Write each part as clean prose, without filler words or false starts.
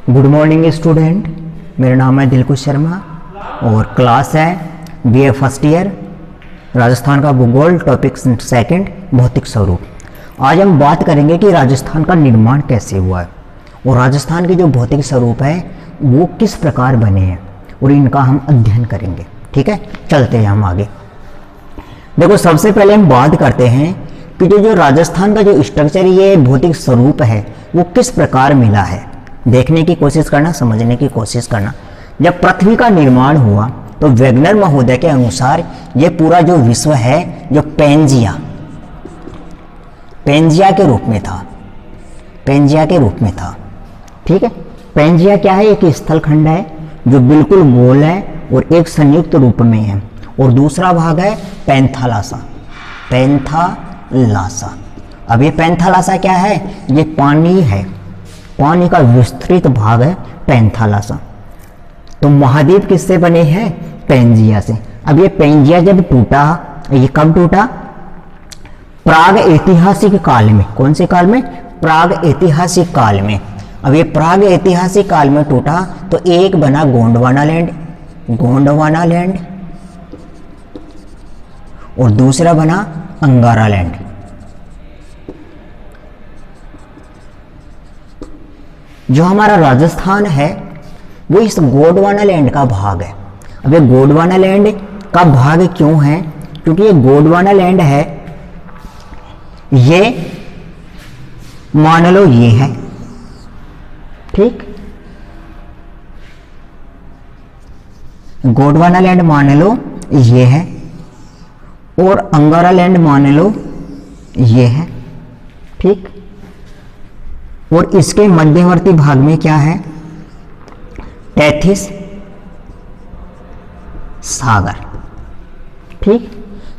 Good morning student, मेरा नाम है दिलकुश शर्मा और क्लास है बीए फर्स्ट ईयर राजस्थान का भूगोल टॉपिक सेकंड भौतिक स्वरूप। आज हम बात करेंगे कि राजस्थान का निर्माण कैसे हुआ है और राजस्थान के जो भौतिक स्वरूप है वो किस प्रकार बने हैं और इनका हम अध्ययन करेंगे। ठीक है, चलते हैं हम आगे। देखो, सबसे पहले हम बात करते हैं कि जो राजस्थान का जो स्ट्रक्चर ये भौतिक स्वरूप है वो किस प्रकार मिला है। देखने की कोशिश करना, समझने की कोशिश करना। जब पृथ्वी का निर्माण हुआ तो वेगनर महोदय के अनुसार ये पूरा जो विश्व है जो पेंजिया के रूप में था, पेंजिया के रूप में था। ठीक है, पेंजिया क्या है? एक स्थल खंड है जो बिल्कुल गोल है और एक संयुक्त रूप में है, और दूसरा भाग है पैंथालासा। पैंथालासा, अब ये पैंथालासा क्या है? ये पानी है, पानी का विस्तृत भाग है पैंथालासा। तो महाद्वीप किससे बने हैं? पेंजिया से। अब ये पेंजिया जब टूटा, ये कब टूटा? प्राग ऐतिहासिक काल में। कौन से काल में? प्राग ऐतिहासिक काल में। अब ये प्राग ऐतिहासिक काल में टूटा तो एक बना गोंडवाना लैंड और दूसरा बना अंगारा लैंड। जो हमारा राजस्थान है वो इस गोंडवाना लैंड का भाग है। अब ये गोंडवाना लैंड का भाग क्यों है? क्योंकि ये गोंडवाना लैंड है, ये मान लो ये है, ठीक, गोंडवाना लैंड मान लो ये है और अंगारा लैंड मान लो ये है, ठीक। और इसके मध्यवर्ती भाग में क्या है? टेथिस सागर, ठीक।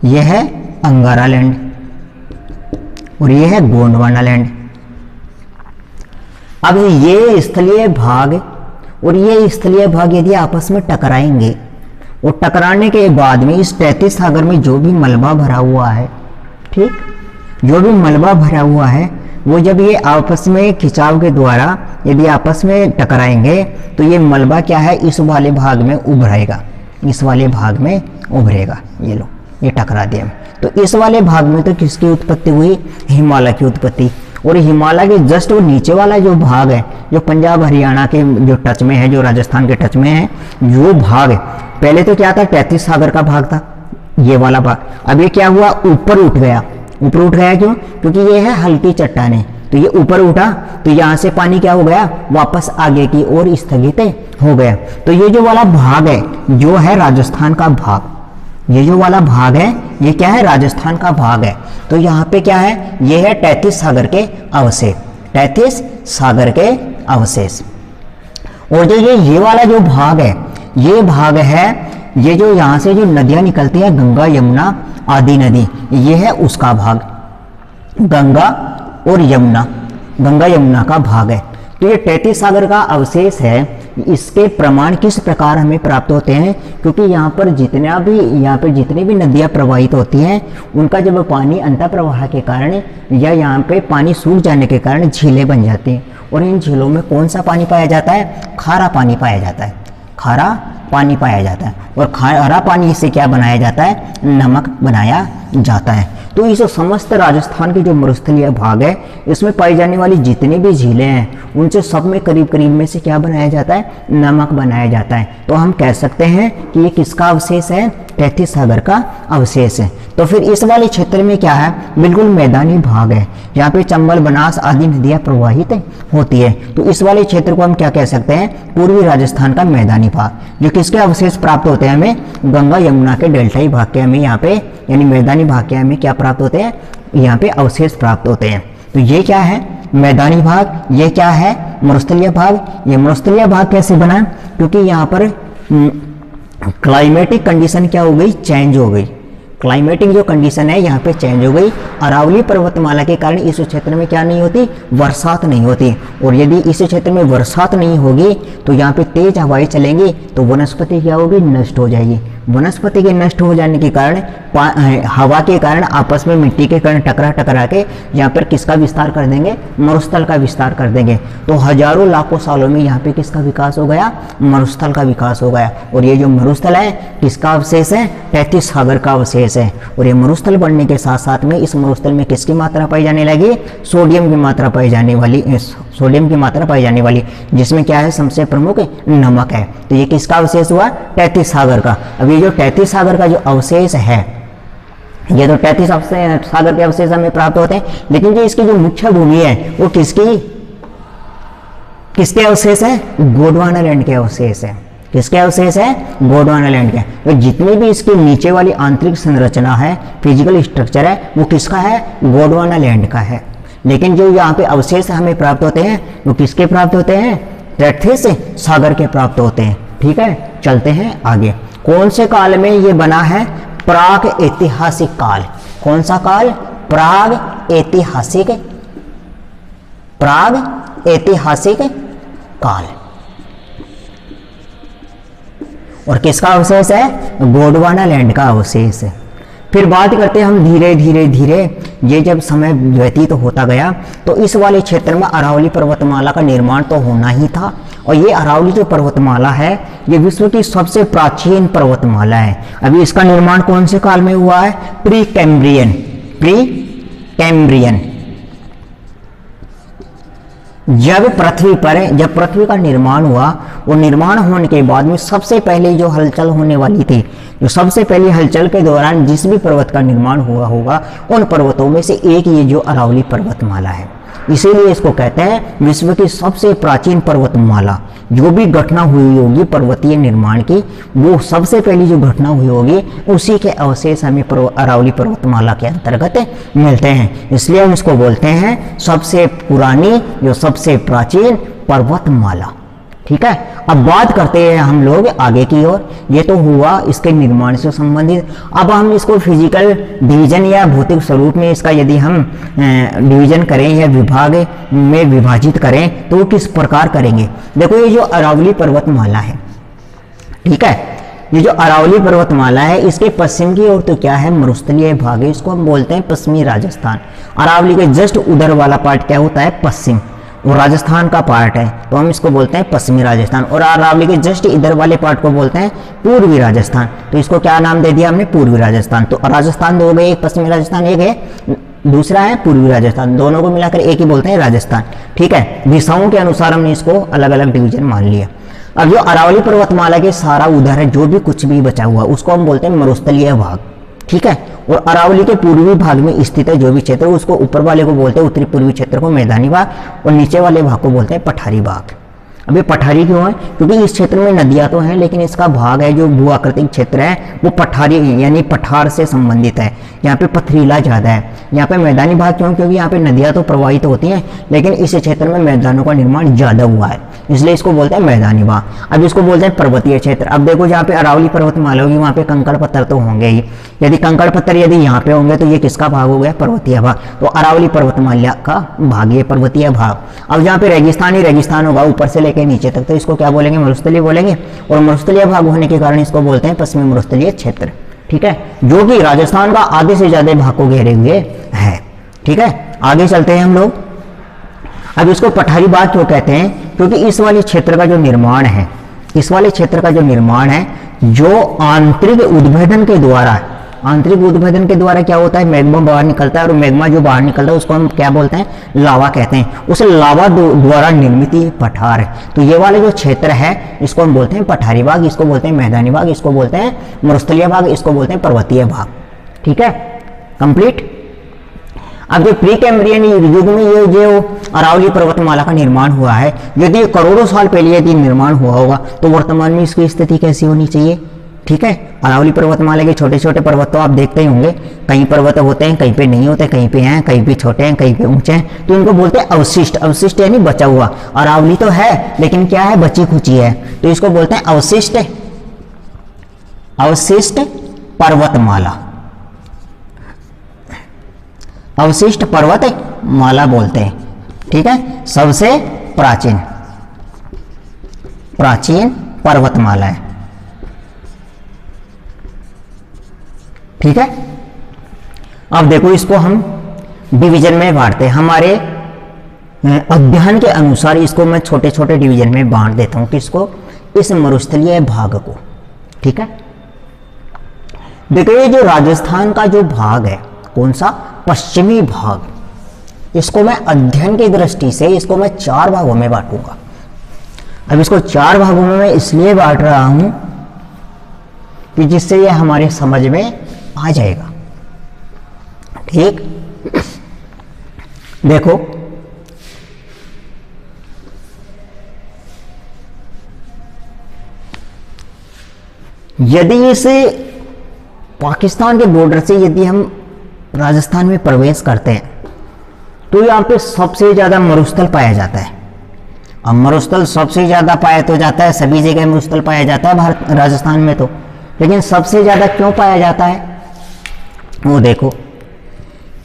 यह है अंगारा लैंड और यह है गोंडवाना लैंड। अब ये स्थलीय भाग और ये स्थलीय भाग यदि आपस में टकराएंगे और टकराने के बाद में इस टेथिस सागर में जो भी मलबा भरा हुआ है, ठीक, जो भी मलबा भरा हुआ है वो जब ये आपस में खिंचाव के द्वारा यदि आपस में टकराएंगे तो ये मलबा क्या है? इस वाले भाग में उभरेगा, इस वाले भाग में उभरेगा। ये लो, ये टकरा दिया। तो इस वाले भाग में तो किसकी उत्पत्ति हुई? हिमालय की उत्पत्ति। और हिमालय के जस्ट वो नीचे वाला जो भाग है जो पंजाब हरियाणा के जो टच में है, जो राजस्थान के टच में है, जो भाग पहले तो क्या था? टेथिस सागर का भाग था, ये वाला भाग। अब ये क्या हुआ? ऊपर उठ गया। ऊपर उठ गया क्यों? क्योंकि ये है हल्की चट्टानें, तो ये ऊपर उठा तो यहाँ से पानी क्या हो गया? वापस आगे की ओर स्थगित हो गया। तो ये जो वाला भाग है जो है राजस्थान का भाग, ये जो वाला भाग है ये क्या है? राजस्थान का भाग है। तो यहाँ पे क्या है? ये है टेथिस सागर के अवशेष, टेथिस सागर के अवशेष। और जो ये वाला जो भाग है, ये भाग है, ये जो यहाँ से जो नदियां निकलती है, गंगा यमुना आदि नदी, ये है उसका भाग, गंगा और यमुना, गंगा यमुना का भाग है। तो ये टेथिस सागर का अवशेष है। इसके प्रमाण किस प्रकार हमें प्राप्त होते हैं? क्योंकि यहाँ पर जितनी भी नदियाँ प्रवाहित होती हैं उनका जब पानी अंतः प्रवाह के कारण या यहाँ पे पानी सूख जाने के कारण झीलें बन जाती हैं, और इन झीलों में कौन सा पानी पाया जाता है? खारा पानी पाया जाता है, खारा पानी पाया जाता है। और खारा पानी से क्या बनाया जाता है? नमक बनाया जाता है। तो इस समस्त राजस्थान के जो मरुस्थलीय भाग है इसमें पाई जाने वाली जितनी भी झीलें हैं उनसे सब में करीब करीब में से क्या बनाया जाता है? नमक बनाया जाता है। तो हम कह सकते हैं कि ये किसका अवशेष है? टेथिस सागर का अवशेष है। तो फिर इस वाले क्षेत्र में क्या है? बिल्कुल मैदानी भाग है, यहाँ पे चंबल बनास आदि नदियाँ प्रवाहित होती है। तो इस वाले क्षेत्र को हम क्या कह सकते हैं? पूर्वी राजस्थान का मैदानी भाग। जो किसके अवशेष प्राप्त होते हैं हमें? गंगा यमुना के डेल्टाई भाग के हमें यहाँ पे यानी मैदानी भाग के हमें क्या प्राप्त होते हैं? यहाँ पे अवशेष प्राप्त होते हैं। तो ये क्या है? मैदानी भाग। ये क्या है? मरुस्थलीय भाग। ये मरुस्थलीय भाग कैसे बना? क्योंकि यहाँ पर क्लाइमेटिक कंडीशन क्या हो गई? चेंज हो गई। क्लाइमेटिक जो कंडीशन है यहाँ पे चेंज हो गई। अरावली पर्वतमाला के कारण इस क्षेत्र में क्या नहीं होती? बरसात नहीं होती। और यदि इस क्षेत्र में बरसात नहीं होगी तो यहाँ पे तेज हवाएं चलेंगी तो वनस्पति क्या होगी? नष्ट हो जाएगी। वनस्पति के नष्ट हो जाने के कारण हवा के कारण आपस में मिट्टी के कण टकरा के यहाँ पर किसका विस्तार कर देंगे, मरुस्थल का विस्तार कर देंगे। तो हजारों लाखों सालों में यहाँ पे किसका विकास हो गया, मरुस्थल का विकास हो गया। और ये जो मरुस्थल है किसका अवशेष है, तैतीस सागर का अवशेष है। और ये मरुस्थल बनने के साथ साथ में इस मरुस्थल में किसकी मात्रा पाई जाने लगी, सोडियम की मात्रा पाई जाने वाली, जिसमें क्या है, सबसे प्रमुख नमक है। तो ये किसका अवशेष हुआ, तैतीस सागर का। अब ये जो तैतीस सागर का जो अवशेष है, ये तो 33 सागर के अवशेष हमें प्राप्त होते हैं, लेकिन जो इसकी जो मुख्य भूमि है वो किसके अवशेष है, गोंडवानालैंड के अवशेष है। किसके अवशेष है, गोंडवानालैंड के। तो जितनी भी इसकी नीचे वाली आंतरिक संरचना है, फिजिकल स्ट्रक्चर है, वो किसका है, गोंडवानालैंड का है। लेकिन जो यहाँ पे अवशेष हमें प्राप्त होते हैं वो किसके प्राप्त होते हैं, 33 सागर के प्राप्त होते हैं। ठीक है, चलते हैं आगे। कौन से काल में ये बना है, प्राग ऐतिहासिक काल। कौन सा काल, प्राग ऐतिहासिक काल। और किसका अवशेष है, गोंडवानालैंड का अवशेष है। फिर बात करते हैं हम धीरे धीरे ये जब समय व्यतीत होता गया तो इस वाले क्षेत्र में अरावली पर्वतमाला का निर्माण तो होना ही था। और ये अरावली जो पर्वतमाला है ये विश्व की सबसे प्राचीन पर्वतमाला है। अभी इसका निर्माण कौन से काल में हुआ है, प्री कैम्ब्रियन। जब पृथ्वी का निर्माण हुआ, वो निर्माण होने के बाद में सबसे पहले जो हलचल होने वाली थी, जो सबसे पहली हलचल के दौरान जिस भी पर्वत का निर्माण हुआ होगा, उन पर्वतों में से एक ये जो अरावली पर्वतमाला है। इसीलिए इसको कहते हैं विश्व की सबसे प्राचीन पर्वतमाला। जो भी घटना हुई होगी पर्वतीय निर्माण की, वो सबसे पहली जो घटना हुई होगी उसी के अवशेष हमें अरावली पर्वतमाला के अंतर्गत मिलते हैं। इसलिए हम इसको बोलते हैं सबसे पुरानी, जो सबसे प्राचीन पर्वतमाला। ठीक है, अब बात करते हैं हम लोग आगे की ओर। ये तो हुआ इसके निर्माण से संबंधित। अब हम इसको फिजिकल डिवीजन या भौतिक स्वरूप में इसका यदि हम डिवीजन करें या विभाग में विभाजित करें तो वो किस प्रकार करेंगे। देखो, ये जो अरावली पर्वतमाला है, ठीक है, ये जो अरावली पर्वतमाला है इसके पश्चिम की ओर तो क्या है, मरुस्थलीय भाग है। इसको हम बोलते हैं पश्चिमी राजस्थान। अरावली के जस्ट उधर वाला पार्ट क्या होता है, पश्चिम, वो राजस्थान का पार्ट है, तो हम इसको बोलते हैं पश्चिमी राजस्थान। और अरावली के जस्ट इधर वाले पार्ट को बोलते हैं पूर्वी राजस्थान। तो इसको क्या नाम दे दिया हमने, पूर्वी राजस्थान। तो राजस्थान दो हो गए, एक पश्चिमी राजस्थान एक है, दूसरा है पूर्वी राजस्थान। दोनों को मिलाकर एक ही बोलते हैं राजस्थान। ठीक है, दिशाओं के अनुसार हमने इसको अलग अलग डिवीजन मान लिया। अब जो अरावली पर्वतमाला के सारा उधर है, जो भी कुछ भी बचा हुआ, उसको हम बोलते हैं मरुस्थलीय भाग। ठीक है, और अरावली के पूर्वी भाग में स्थित है जो भी क्षेत्र, उसको ऊपर वाले को बोलते हैं उत्तरी पूर्वी क्षेत्र को मैदानी भाग, और नीचे वाले भाग को बोलते हैं पठारी भाग। अब ये पठारी क्यों है, क्योंकि इस क्षेत्र में नदियां तो हैं, लेकिन इसका भाग है जो भूआकृतिक क्षेत्र है वो पठारी यानी पठार से संबंधित है। यहाँ पे पथरीला ज्यादा है। यहाँ पे मैदानी भाग क्यों, क्योंकि यहाँ पे नदियां तो प्रवाहित होती हैं, लेकिन इस क्षेत्र में मैदानों का निर्माण ज्यादा हुआ है, इसलिए इसको बोलते हैं मैदानी भाग। अब इसको बोलते हैं पर्वतीय क्षेत्र। अब देखो, जहाँ पे अरावली पर्वतमाला होगी वहाँ पे कंकड़ पत्थर तो होंगे ही। यदि कंकड़ पत्थर यदि यहाँ पे होंगे तो ये किसका भाग हो गया, पर्वतीय भाग। तो अरावली पर्वतमाला का भाग ये पर्वतीय भाग। अब जहाँ पे रेगिस्तान होगा ऊपर से लेकर नीचे तक, तो इसको क्या बोलेंगे, मरुस्थलीय बोलेंगे। और मरुस्थलीय भाग होने के कारण इसको बोलते हैं पश्चिमी मरुस्थलीय क्षेत्र। ठीक है, जो कि राजस्थान का आधे से ज्यादा भाग को घेरे हुए है। ठीक है, आगे चलते हैं हम लोग। अब इसको पठारी भाग क्यों कहते हैं, क्योंकि इस वाले क्षेत्र का जो निर्माण है, इस वाले क्षेत्र का जो निर्माण है, जो आंतरिक उद्भेदन के द्वारा क्या होता है, मैग्मा बाहर निकलता है। और मैग्मा जो बाहर निकलता है उसको हम क्या बोलते हैं, लावा कहते हैं। उस लावा द्वारा निर्मित ये पठार है। तो ये वाले जो क्षेत्र है इसको हम बोलते हैं पठारी भाग, इसको बोलते हैं मैदानी भाग, इसको बोलते हैं मरुस्थलीय भाग, इसको बोलते हैं पर्वतीय भाग। ठीक है, कंप्लीट। अब जो प्री कैम्ब्रियन युग में ये जो अरावली पर्वतमाला का निर्माण हुआ है, यदि करोड़ों साल पहले यदि निर्माण हुआ होगा तो वर्तमान में इसकी स्थिति कैसी होनी चाहिए। ठीक है, अरावली पर्वतमाला के छोटे छोटे पर्वत तो आप देखते ही होंगे, कहीं पर्वत होते हैं, कहीं पे नहीं होते, कहीं पे हैं, कहीं पे छोटे हैं, कहीं पे ऊंचे हैं, तो इनको बोलते हैं अवशिष्ट। अवशिष्ट यानी बचा हुआ। अरावली तो है लेकिन क्या है, बची खुची है, तो इसको बोलते हैं अवशिष्ट पर्वतमाला। अवशिष्ट पर्वतमाला बोलते हैं। ठीक है, सबसे प्राचीन पर्वतमाला है। ठीक है। अब देखो इसको हम डिवीजन में बांटते हैं। हमारे अध्ययन के अनुसार इसको मैं छोटे छोटे डिवीजन में बांट देता हूं, किसको, इस मरुस्थलीय भाग को। ठीक है, देखो ये जो राजस्थान का जो भाग है, कौन सा, पश्चिमी भाग, इसको मैं अध्ययन की दृष्टि से इसको मैं 4 भागों में बांटूंगा। अब इसको 4 भागों में मैं इसलिए बांट रहा हूं कि जिससे ये हमारे समझ में आ जाएगा। ठीक, देखो यदि इसे पाकिस्तान के बॉर्डर से यदि हम राजस्थान में प्रवेश करते हैं तो यहाँ पे सबसे ज़्यादा मरुस्थल पाया जाता है। अब मरुस्थल सबसे ज़्यादा पाया तो जाता है, सभी जगह मरुस्थल पाया जाता है भारत राजस्थान में तो, लेकिन सबसे ज़्यादा क्यों पाया जाता है, वो देखो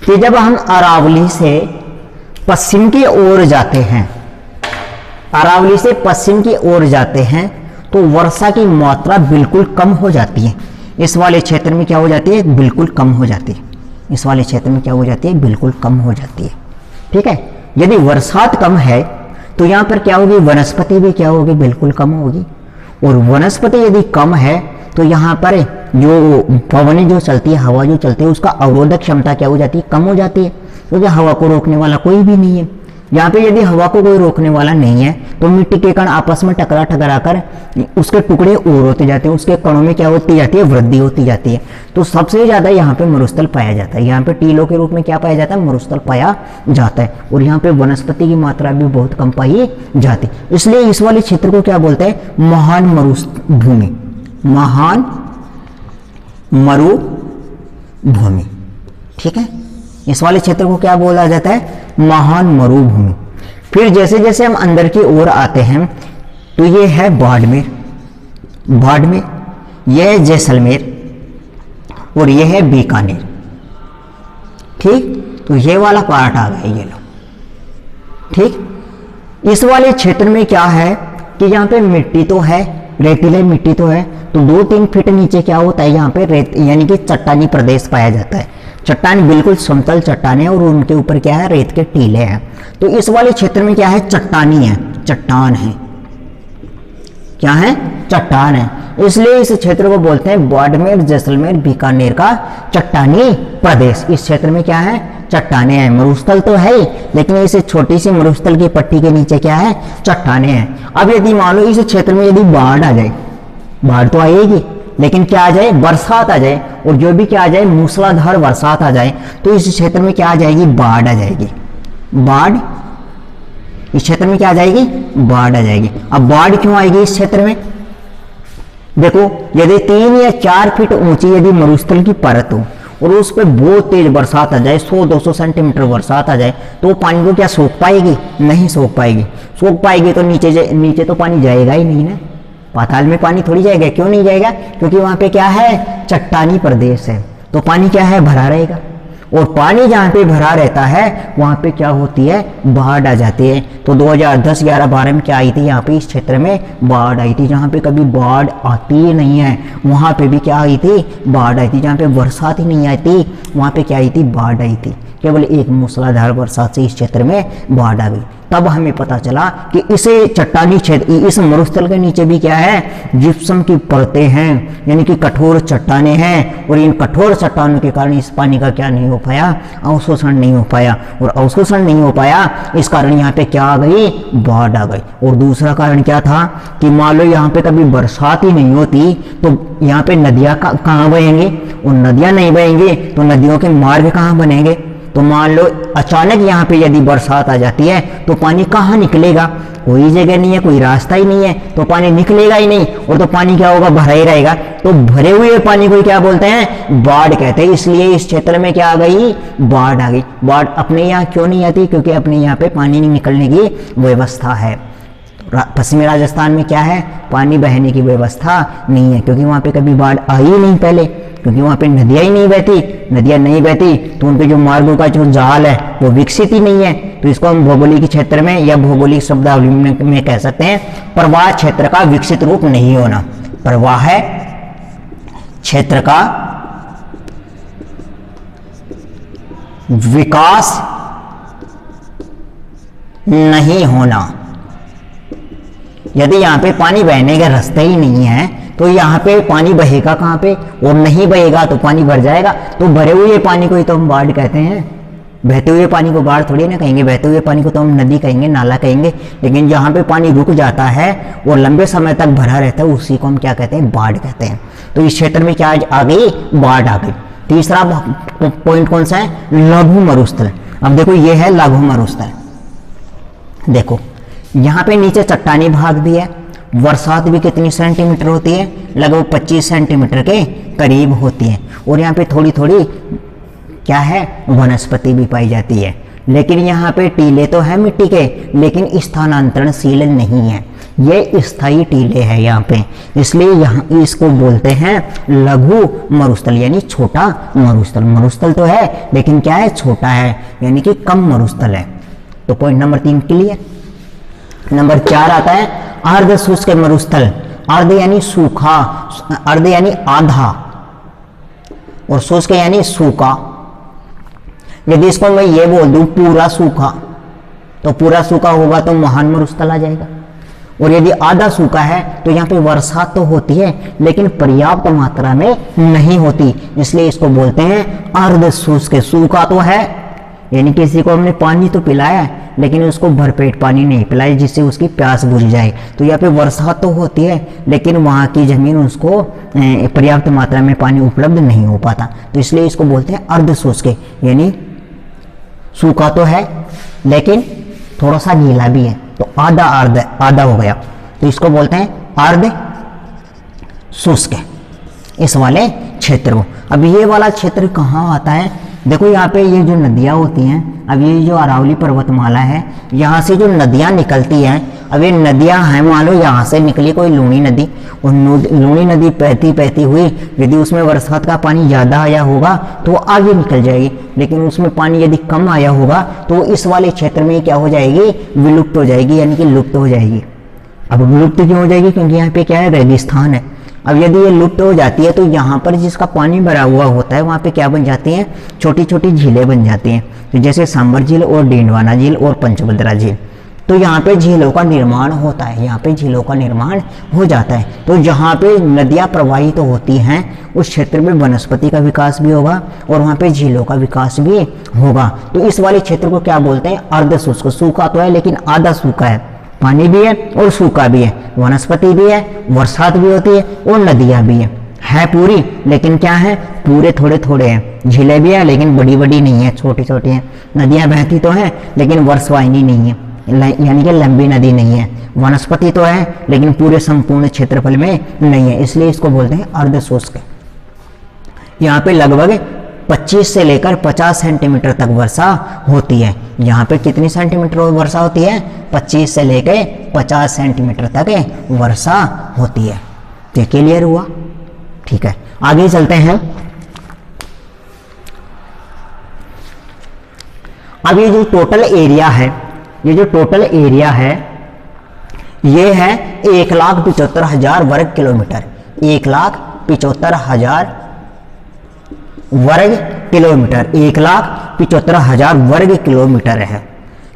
कि जब हम अरावली से पश्चिम की ओर जाते हैं, अरावली से पश्चिम की ओर जाते हैं तो वर्षा की मात्रा बिल्कुल कम हो जाती है। इस वाले क्षेत्र में क्या हो जाती है, बिल्कुल कम हो जाती है। इस वाले क्षेत्र में क्या हो जाती है, बिल्कुल कम हो जाती है। ठीक है, यदि बरसात कम है तो यहाँ पर क्या होगी, वनस्पति भी क्या होगी, बिल्कुल कम होगी। और वनस्पति यदि कम है तो यहाँ पर जो पवनें जो चलती है, हवा जो चलती है, उसका अवरोधक क्षमता क्या हो जाती है, कम हो जाती है, क्योंकि हवा को रोकने वाला कोई भी नहीं है। यहाँ पे यदि हवा को कोई रोकने वाला नहीं है तो मिट्टी के कण आपस में टकरा टकरा कर उसके टुकड़े और होते जाते हैं, उसके कणों में क्या होती जाती है, वृद्धि होती जाती है। तो सबसे ज्यादा यहाँ पे मरुस्थल पाया जाता है। यहाँ पे टीलों के रूप में क्या पाया जाता है, मरुस्थल पाया जाता है। और यहाँ पे वनस्पति की मात्रा भी बहुत कम पाई जाती है। इसलिए इस वाले क्षेत्र को क्या बोलते हैं, महान मरुभूमि, महान मरुभूमि। ठीक है, इस वाले क्षेत्र को क्या बोला जाता है, महान मरुभूमि। फिर जैसे जैसे हम अंदर की ओर आते हैं तो ये है बाड़मेर, बाड़मेर, यह है जैसलमेर और यह है बीकानेर। ठीक, तो ये वाला पार्ट आ गया, ये लो। ठीक, इस वाले क्षेत्र में क्या है कि यहाँ पे मिट्टी तो है, रेतीली मिट्टी तो है, तो 2-3 फीट नीचे क्या होता है, यहाँ पे रेत यानी कि चट्टानी प्रदेश पाया जाता है। चट्टान बिल्कुल समतल चट्टान है और उनके ऊपर क्या है, रेत के टीले हैं। तो इस वाले क्षेत्र में क्या है, चट्टानी है, चट्टान है, क्या है, चट्टान है। इसलिए इस क्षेत्र को बोलते हैं बाड़मेर, जैसलमेर, बीकानेर का चट्टानी प्रदेश। इस क्षेत्र में क्या है, चट्टाने हैं। मरुस्थल तो है लेकिन इस छोटी सी मरुस्थल की पट्टी के नीचे क्या है, चट्टाने हैं। अब यदि मान लो इस क्षेत्र में यदि बाढ़ आ जाए, बाढ़ तो आएगी लेकिन क्या आ जाए, बरसात आ जाए, और जो भी क्या आ जाए, मूसलाधार बरसात आ जाए, तो इस क्षेत्र में क्या आ जाएगी, बाढ़ आ जाएगी। बाढ़ इस क्षेत्र में क्या आ जाएगी, बाढ़ आ जाएगी। अब बाढ़ क्यों आएगी इस क्षेत्र में, देखो यदि 3 या 4 फीट ऊंची यदि मरुस्थल की परत हो और उस पर बहुत तेज बरसात आ जाए, 100-200 सेंटीमीटर बरसात आ जाए, तो वो पानी को क्या सोख पाएगी, नहीं सोख पाएगी। सोख पाएगी तो नीचे तो पानी जाएगा ही नहीं ना, पाताल में पानी थोड़ी जाएगा। क्यों नहीं जाएगा, क्योंकि वहां पे क्या है, चट्टानी प्रदेश है, तो पानी क्या है, भरा रहेगा। और पानी जहाँ पे भरा रहता है वहाँ पे क्या होती है, बाढ़ आ जाती है। तो 2010, 11, 12 में क्या आई थी, यहाँ पे इस क्षेत्र में बाढ़ आई थी। जहाँ पे कभी बाढ़ आती ही नहीं है वहाँ पे भी क्या आई थी, बाढ़ आई थी। जहाँ पे बरसात ही नहीं आती वहाँ पे क्या आई थी, बाढ़ आई थी। केवल एक मूसलाधार बरसात से इस क्षेत्र में बाढ़ आ गई। तब हमें पता चला कि इसे चट्टानी क्षेत्र, इस मरुस्थल के नीचे भी क्या है, जिप्सम की परतें हैं, यानी कि कठोर चट्टाने हैं। और इन कठोर चट्टानों के कारण इस पानी का क्या नहीं हो पाया, अवशोषण नहीं हो पाया। और अवशोषण नहीं हो पाया इस कारण यहाँ पे क्या आ गई, बाढ़ आ गई। और दूसरा कारण क्या था कि मान लो यहाँ पे कभी बरसात ही नहीं होती तो यहाँ पे नदियाँ कहाँ बहेंगे, और नदियाँ नहीं बहेंगी तो नदियों के मार्ग कहाँ बनेंगे। तो मान लो अचानक यहाँ पे यदि बरसात आ जाती है तो पानी कहाँ निकलेगा, कोई जगह नहीं है, कोई रास्ता ही नहीं है, तो पानी निकलेगा ही नहीं। और तो पानी क्या होगा, भरा ही रहेगा। तो भरे हुए पानी को क्या बोलते हैं, बाढ़ कहते हैं। इसलिए इस क्षेत्र में क्या आ गई, बाढ़ आ गई। बाढ़ अपने यहाँ क्यों नहीं आती, क्योंकि अपने यहाँ पे पानी नहीं निकलने की व्यवस्था है। पश्चिमी राजस्थान में क्या है, पानी बहने की व्यवस्था नहीं है, क्योंकि वहाँ पे कभी बाढ़ आई ही नहीं पहले, क्योंकि वहाँ पे नदियाँ ही नहीं बहती। नदियाँ नहीं बहती तो उन पे जो मार्गों का जो जाल है वो विकसित ही नहीं है। तो इसको हम भौगोलिक क्षेत्र में या भौगोलिक शब्दावली में कह सकते हैं प्रवाह क्षेत्र का विकसित रूप नहीं होना। प्रवाह क्षेत्र का विकास नहीं होना। यदि यहाँ पे पानी बहने का रास्ता ही नहीं है तो यहाँ पे पानी बहेगा कहाँ पे, और नहीं बहेगा तो पानी भर जाएगा। तो भरे हुए पानी को ही तो हम बाढ़ कहते हैं। बहते हुए पानी को बाढ़ थोड़ी ना कहेंगे, बहते हुए पानी को तो हम नदी कहेंगे, नाला कहेंगे। लेकिन जहाँ पे पानी रुक जाता है और लंबे समय तक भरा रहता है उसी को हम क्या कहते हैं, बाढ़ कहते हैं। तो इस क्षेत्र में क्या आ गई, बाढ़ आ गई। तीसरा पॉइंट कौन सा है, लघु मरुस्थल। अब देखो ये है लघु मरुस्थल। देखो यहाँ पे नीचे चट्टानी भाग भी है, बरसात भी कितनी सेंटीमीटर होती है, लगभग 25 सेंटीमीटर के करीब होती है। और यहाँ पे थोड़ी थोड़ी क्या है, वनस्पति भी पाई जाती है। लेकिन यहाँ पे टीले तो है मिट्टी के, लेकिन स्थानांतरणशील नहीं है, ये स्थायी टीले हैं यहाँ पे। इसलिए यहाँ इसको बोलते हैं लघु मरुस्थल, यानी छोटा मरुस्थल। मरुस्थल तो है लेकिन क्या है, छोटा है, यानी कि कम मरुस्थल है। तो पॉइंट नंबर 3 क्लियर। नंबर 4 आता है अर्ध शुष्क मरुस्थल। अर्ध यानी सूखा, अर्ध यानी आधा, और शुष्क यानी सूखा। यदि इसको मैं ये बोल दूं पूरा सूखा, तो पूरा सूखा होगा तो महान मरुस्थल आ जाएगा। और यदि आधा सूखा है तो यहाँ पे वर्षा तो होती है लेकिन पर्याप्त मात्रा में नहीं होती, इसलिए इसको बोलते हैं अर्ध शुष्क। सूखा तो है यानी किसी को हमने पानी तो पिलाया है लेकिन उसको भरपेट पानी नहीं पिलाया जिससे उसकी प्यास बुझ जाए। तो यहाँ पे वर्षा तो होती है लेकिन वहाँ की जमीन उसको पर्याप्त मात्रा में पानी उपलब्ध नहीं हो पाता, तो इसलिए इसको बोलते हैं अर्ध शुष्क। यानी सूखा तो है लेकिन थोड़ा सा गीला भी है, तो आधा आधा हो गया, तो इसको बोलते हैं अर्ध शुष्क इस वाले क्षेत्र को। अब ये वाला क्षेत्र कहाँ आता है, देखो यहाँ पे ये जो नदियाँ होती हैं, अब ये जो अरावली पर्वतमाला है यहाँ से जो नदियाँ निकलती हैं, अब ये नदियाँ हैं मान लो यहाँ से निकली कोई लूनी नदी, और लूनी नदी बहती हुई यदि उसमें बरसात का पानी ज़्यादा आया होगा तो वो आगे निकल जाएगी, लेकिन उसमें पानी यदि कम आया होगा तो इस वाले क्षेत्र में क्या हो जाएगी, विलुप्त हो जाएगी, यानी कि लुप्त हो जाएगी। अब विलुप्त क्यों हो जाएगी, क्योंकि यहाँ पे क्या है, रेगिस्तान है। अब यदि ये लुप्त हो जाती है तो यहाँ पर जिसका पानी भरा हुआ होता है वहाँ पे क्या बन जाती हैं, छोटी छोटी झीलें बन जाती हैं, तो जैसे सांबर झील और डीडवाना झील और पंचभद्रा झील। तो यहाँ पे झीलों का निर्माण होता है, यहाँ पे झीलों का निर्माण हो जाता है। तो जहाँ पे नदियाँ प्रवाहित तो होती हैं उस क्षेत्र में वनस्पति का विकास भी होगा और वहाँ पे झीलों का विकास भी होगा। तो इस वाले क्षेत्र को क्या बोलते हैं, अर्ध शुष्क। सूखा तो है लेकिन आधा सूखा है, पानी भी है और सूखा भी है, वनस्पति भी है, बरसात भी होती है और नदियाँ भी है पूरी, लेकिन क्या है, पूरे थोड़े थोड़े हैं। झीलें भी है लेकिन बड़ी बड़ी नहीं है, छोटी छोटी हैं। नदियाँ बहती तो हैं लेकिन वर्षवाहिनी नहीं है, यानी कि लंबी नदी नहीं है। वनस्पति तो है लेकिन पूरे संपूर्ण क्षेत्रफल में नहीं है, इसलिए इसको बोलते हैं अर्ध शुष्क। यहाँ पे लगभग 25 से लेकर 50 सेंटीमीटर तक वर्षा होती है। यहाँ पे कितनी सेंटीमीटर वर्षा होती है, 25 से लेकर 50 सेंटीमीटर तक वर्षा होती है। तो क्लियर हुआ, ठीक है। आगे चलते हैं। अब ये जो टोटल एरिया है, ये जो टोटल एरिया है ये है 1,75,000 वर्ग किलोमीटर। 1,75,000 वर्ग किलोमीटर, 1,75,000 वर्ग किलोमीटर है।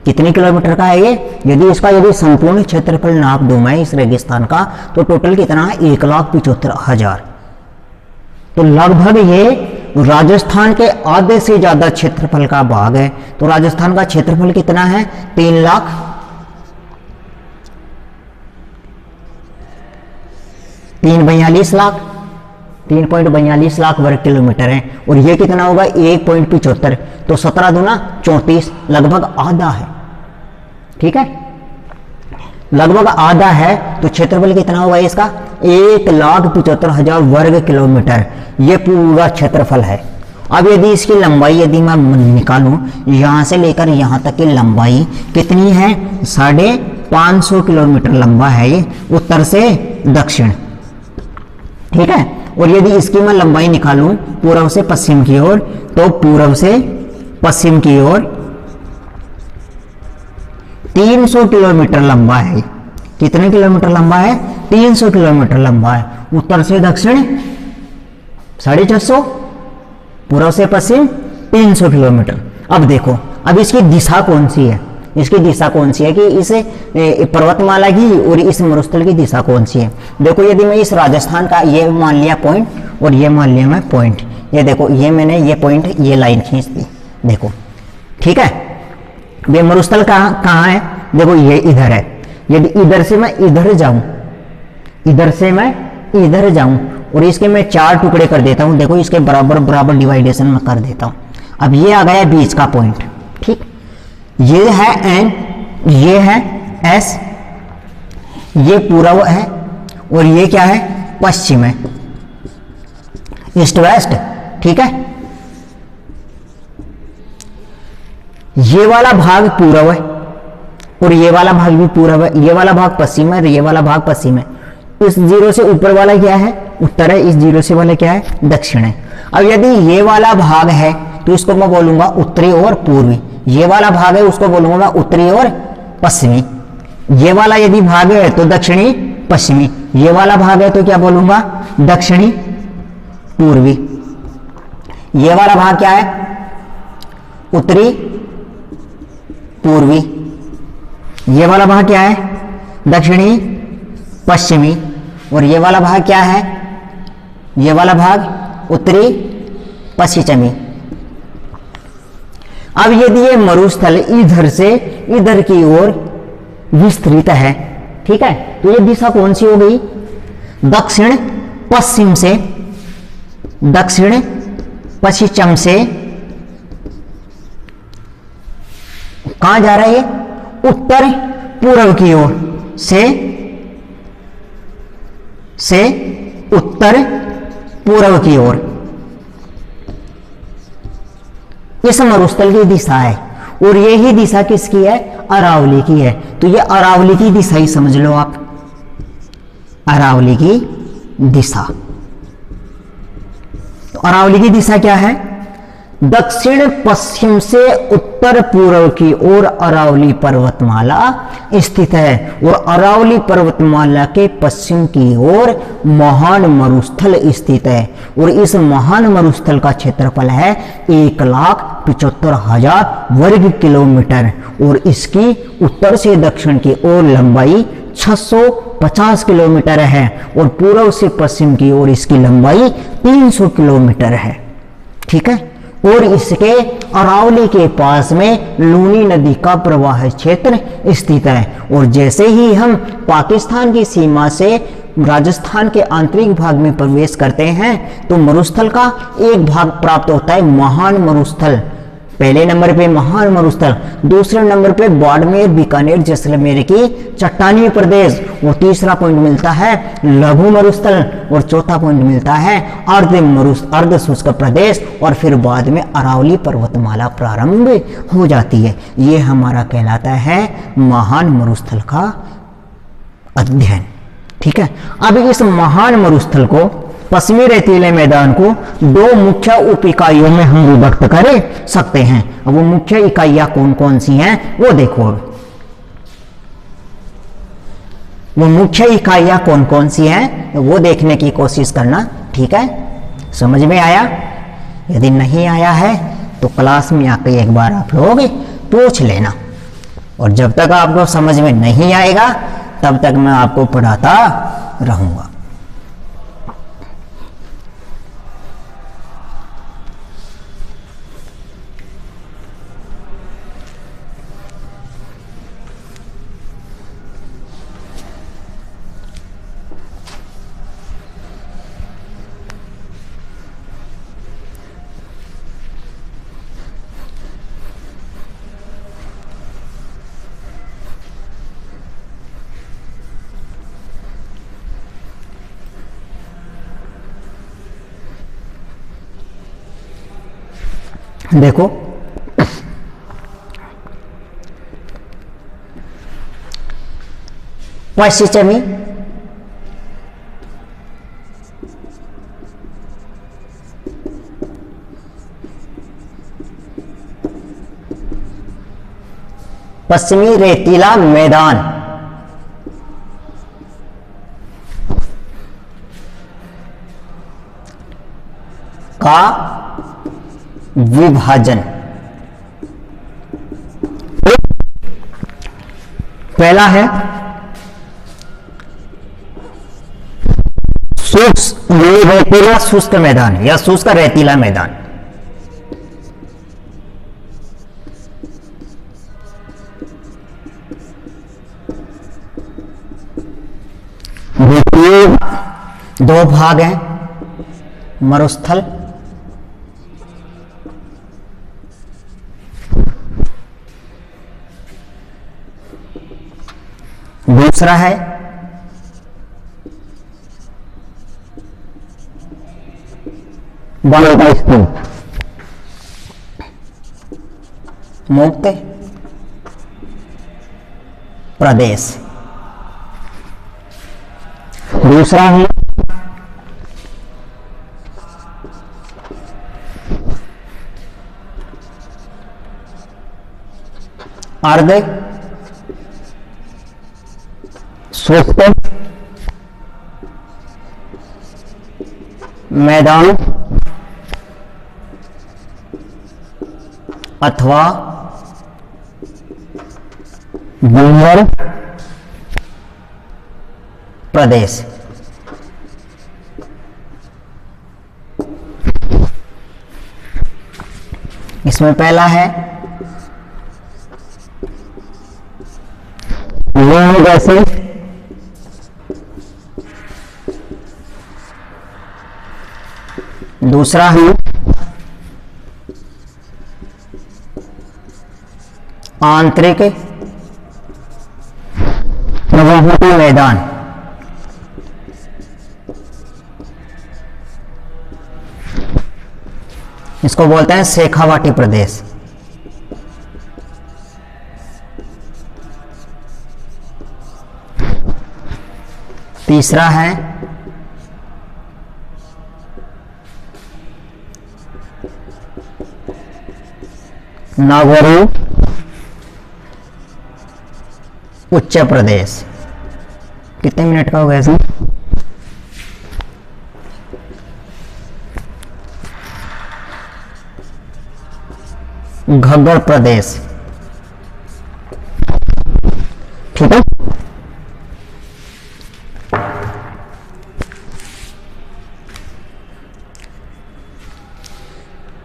कितने किलोमीटर का है ये, यदि संपूर्ण क्षेत्रफल नाप दूं मैं इस रेगिस्तान का तो टोटल कितना है, 1,75,000। तो लगभग ये राजस्थान के आधे से ज्यादा क्षेत्रफल का भाग है। तो राजस्थान का क्षेत्रफल कितना है, 3,42 लाख वर्ग किलोमीटर है। और ये कितना होगा, 1.75, तो 17 दूना 34, लगभग आधा है। ठीक है, लगभग आधा है। तो क्षेत्रफल कितना होगा इसका, 1,75,000 वर्ग किलोमीटर, ये पूरा क्षेत्रफल है। अब यदि इसकी लंबाई यदि मैं निकालूं, यहां से लेकर यहां तक की लंबाई कितनी है, 550 किलोमीटर लंबा है ये, उत्तर से दक्षिण। ठीक है, और यदि इसकी मैं लंबाई निकालूं पूर्व से पश्चिम की ओर, तो पूर्व से पश्चिम की ओर 300 किलोमीटर लंबा है। कितने किलोमीटर लंबा है, 300 किलोमीटर लंबा है। उत्तर से दक्षिण 650, पूर्व से पश्चिम 300 किलोमीटर। अब देखो, अब इसकी दिशा कौन सी है, इसकी दिशा कौन सी है कि इस पर्वतमाला की और इस मरुस्थल की दिशा कौन सी है। देखो यदि मैं इस राजस्थान का ये मान लिया पॉइंट और ये मान लिया मैं पॉइंट, ये देखो ये मैंने ये पॉइंट ये लाइन खींच दी, देखो ठीक है। ये मरुस्थल कहाँ है, देखो ये इधर है। यदि इधर से मैं इधर जाऊं, इधर से मैं इधर जाऊं और इसके मैं 4 टुकड़े कर देता हूं, देखो इसके बराबर बराबर डिवाइडेशन में कर देता हूं। अब ये आ गया बीच का पॉइंट, ठीक। ये है एन, ये है एस, ये पूर्व है और ये क्या है, पश्चिम है, ईस्ट वेस्ट, ठीक है। ये वाला भाग पूर्व है और ये वाला भाग भी पूर्व है, ये वाला भाग पश्चिम है और ये वाला भाग पश्चिम है। इस जीरो से ऊपर वाला क्या है, उत्तर है, इस जीरो से वाला क्या है, दक्षिण है। अब यदि ये वाला भाग है तो इसको मैं बोलूंगा उत्तरी और पूर्वी, ये वाला भाग है उसको बोलूंगा मैं उत्तरी और पश्चिमी, ये वाला यदि भाग है तो दक्षिणी पश्चिमी, ये वाला भाग है तो क्या बोलूंगा, दक्षिणी पूर्वी, ये वाला भाग क्या है, उत्तरी पूर्वी, ये वाला भाग क्या है, दक्षिणी पश्चिमी, और ये वाला भाग क्या है, ये वाला भाग उत्तरी पश्चिमी। अब यदि ये मरुस्थल इधर से इधर की ओर विस्तृत है, ठीक है, तो ये दिशा कौन सी हो गई, दक्षिण पश्चिम से, दक्षिण पश्चिम से कहां जा रहा है, ये उत्तर पूर्व की ओर से उत्तर पूर्व की ओर, इस मरुस्थल की दिशा है। और यही दिशा किसकी है, अरावली की है। तो ये अरावली की दिशा ही समझ लो आप, अरावली की दिशा। तो अरावली की दिशा क्या है, दक्षिण पश्चिम से उत्तर पूर्व की ओर अरावली पर्वतमाला स्थित है और अरावली पर्वतमाला के पश्चिम की ओर महान मरुस्थल स्थित है और इस महान मरुस्थल का क्षेत्रफल है 1,75,000 वर्ग किलोमीटर और इसकी उत्तर से दक्षिण की ओर लंबाई 650 किलोमीटर है और पूर्व से पश्चिम की ओर इसकी लंबाई 300 किलोमीटर है, ठीक है। और इसके अरावली के पास में लूनी नदी का प्रवाह क्षेत्र स्थित है और जैसे ही हम पाकिस्तान की सीमा से राजस्थान के आंतरिक भाग में प्रवेश करते हैं तो मरुस्थल का एक भाग प्राप्त होता है, महान मरुस्थल। पहले नंबर पे महान मरुस्थल, दूसरे नंबर पे बाड़मेर बीकानेर जैसलमेर की चट्टानी प्रदेश, और तीसरा पॉइंट मिलता है लघु मरुस्थल और चौथा पॉइंट मिलता है अर्ध शुष्क प्रदेश और फिर बाद में अरावली पर्वतमाला प्रारंभ हो जाती है। ये हमारा कहलाता है महान मरुस्थल का अध्ययन, ठीक है। अब इस महान मरुस्थल को, पश्चिमी रेतीले मैदान को 2 मुख्य उप इकाइयों में हम विभक्त कर सकते हैं। अब वो मुख्य इकाइयां कौन कौन सी हैं वो देखो, वो मुख्य इकाइयां कौन कौन सी हैं वो देखने की कोशिश करना, ठीक है। समझ में आया? यदि नहीं आया है तो क्लास में आके एक बार आप लोग पूछ लेना और जब तक आपको समझ में नहीं आएगा तब तक मैं आपको पढ़ाता रहूंगा। देखो पश्चिमी, पश्चिमी रेतीला मैदान का विभाजन पहला है शुष्क रेतीला शुष्क मैदान या शुष्क रेतीला मैदान। दो भाग हैं, मरुस्थल दूसरा है बालुका स्तूप मुक्त प्रदेश। दूसरा है अर्ध शुष्क मैदान अथवा बंजर प्रदेश। इसमें पहला है लूणी बेसिन, दूसरा है आंतरिक प्रवाहकीय मैदान, इसको बोलते हैं शेखावाटी प्रदेश। तीसरा है नागौरी उच्च प्रदेश। कितने मिनट का हो गया इसमें? घग्गर प्रदेश, ठीक है।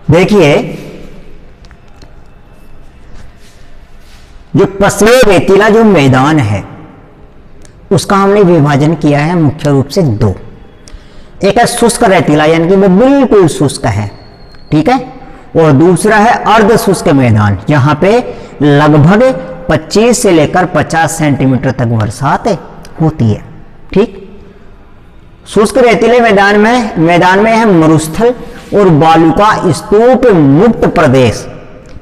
देखिए जो पश्चिमी रेतीला जो मैदान है उसका हमने विभाजन किया है मुख्य रूप से दो। एक है शुष्क रेतीला यानी कि वो बिल्कुल शुष्क है, ठीक है, और दूसरा है अर्ध शुष्क मैदान जहां पे लगभग 25 से लेकर 50 सेंटीमीटर तक बरसात होती है, ठीक। शुष्क रेतीले मैदान में है मरुस्थल और बालुका स्तूप मुक्त प्रदेश।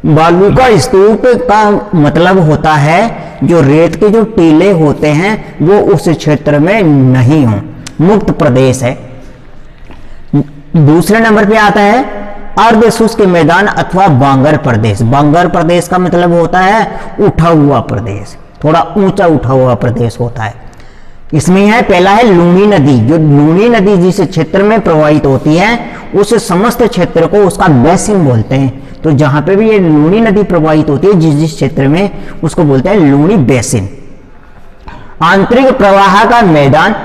बालुका स्तूप का मतलब होता है जो रेत के जो टीले होते हैं वो उस क्षेत्र में नहीं हो, मुक्त प्रदेश है। दूसरे नंबर पे आता है अर्ध शुष्क मैदान अथवा बांगर प्रदेश। बांगर प्रदेश का मतलब होता है उठा हुआ प्रदेश, थोड़ा ऊंचा उठा हुआ प्रदेश होता है। इसमें है पहला है लूणी नदी। जो लूणी नदी जिस क्षेत्र में प्रवाहित होती है उस समस्त क्षेत्र को उसका बेसिन बोलते हैं। तो जहां पे भी ये लूणी नदी प्रवाहित होती है जिस क्षेत्र में उसको बोलते हैं लूणी बेसिन। आंतरिक प्रवाह का मैदान,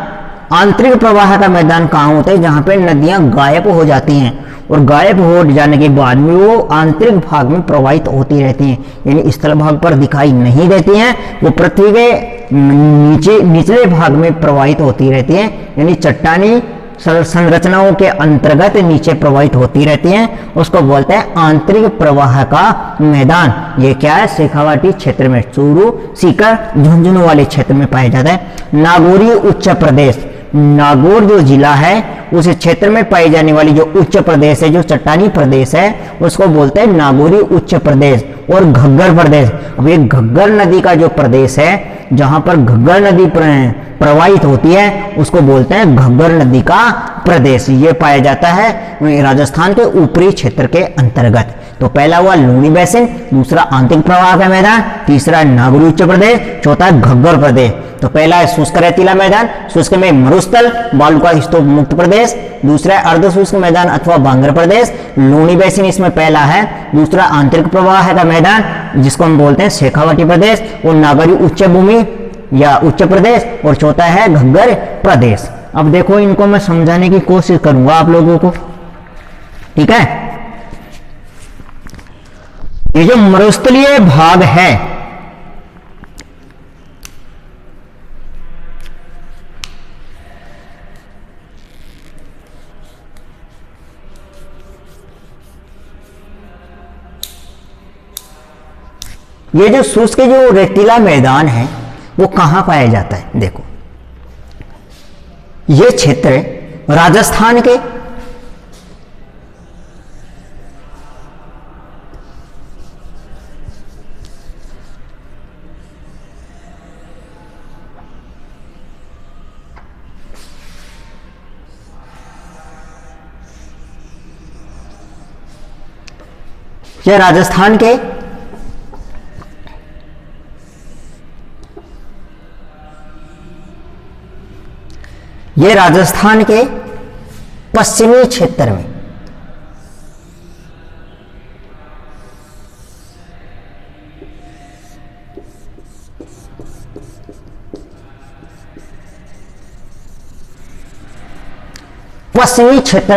आंतरिक प्रवाह का मैदान कहाँ होता है? जहां पे नदियां गायब हो जाती हैं और गायब हो जाने के बाद में वो आंतरिक भाग में प्रवाहित होती रहती हैं, यानी स्थल भाग पर दिखाई नहीं देती हैं, वो पृथ्वी के निचले भाग में प्रवाहित होती रहती हैं, यानी चट्टानी संरचनाओं के अंतर्गत नीचे प्रवाहित होती रहती हैं। उसको बोलते हैं आंतरिक प्रवाह का मैदान। ये क्या है? शेखावाटी क्षेत्र में, चूरू, सीकर, झुंझुनू वाले क्षेत्र में पाया जाता है। नागौरी उच्च प्रदेश, नागौर जो जिला है उस क्षेत्र में पाई जाने वाली जो उच्च प्रदेश है, जो चट्टानी प्रदेश है, उसको बोलते हैं नागौरी उच्च प्रदेश। और घग्गर प्रदेश, अब ये घग्गर नदी का जो प्रदेश है जहां पर घग्गर नदी प्रवाहित होती है उसको बोलते हैं घग्गर नदी का प्रदेश। ये पाया जाता है राजस्थान के ऊपरी क्षेत्र के अंतर्गत। तो पहला हुआ लूणी बेसिन, दूसरा आंतरिक प्रवाह का मैदान, तीसरा नागौरी उच्च प्रदेश, चौथा घग्गर प्रदेश। तो पहला है शुष्क रेतीला मैदान, शुष्क में मरुस्थल, बालुका स्तूप मुक्त प्रदेश। दूसरा है अर्ध शुष्क मैदान अथवा बांगर प्रदेश, लूणी बेसिन इसमें पहला है। दूसरा आंतरिक प्रवाह का मैदान जिसको हम बोलते हैं शेखावाटी प्रदेश। और नागौरी उच्च भूमि या उच्च प्रदेश, और चौथा है घग्गर प्रदेश। अब देखो इनको मैं समझाने की कोशिश करूंगा आप लोगों को, ठीक है। ये जो मरुस्थलीय भाग है, ये जो शुष्क जो रेतीला मैदान है वो कहां पाया जाता है? देखो ये क्षेत्र राजस्थान के ये राजस्थान के पश्चिमी क्षेत्र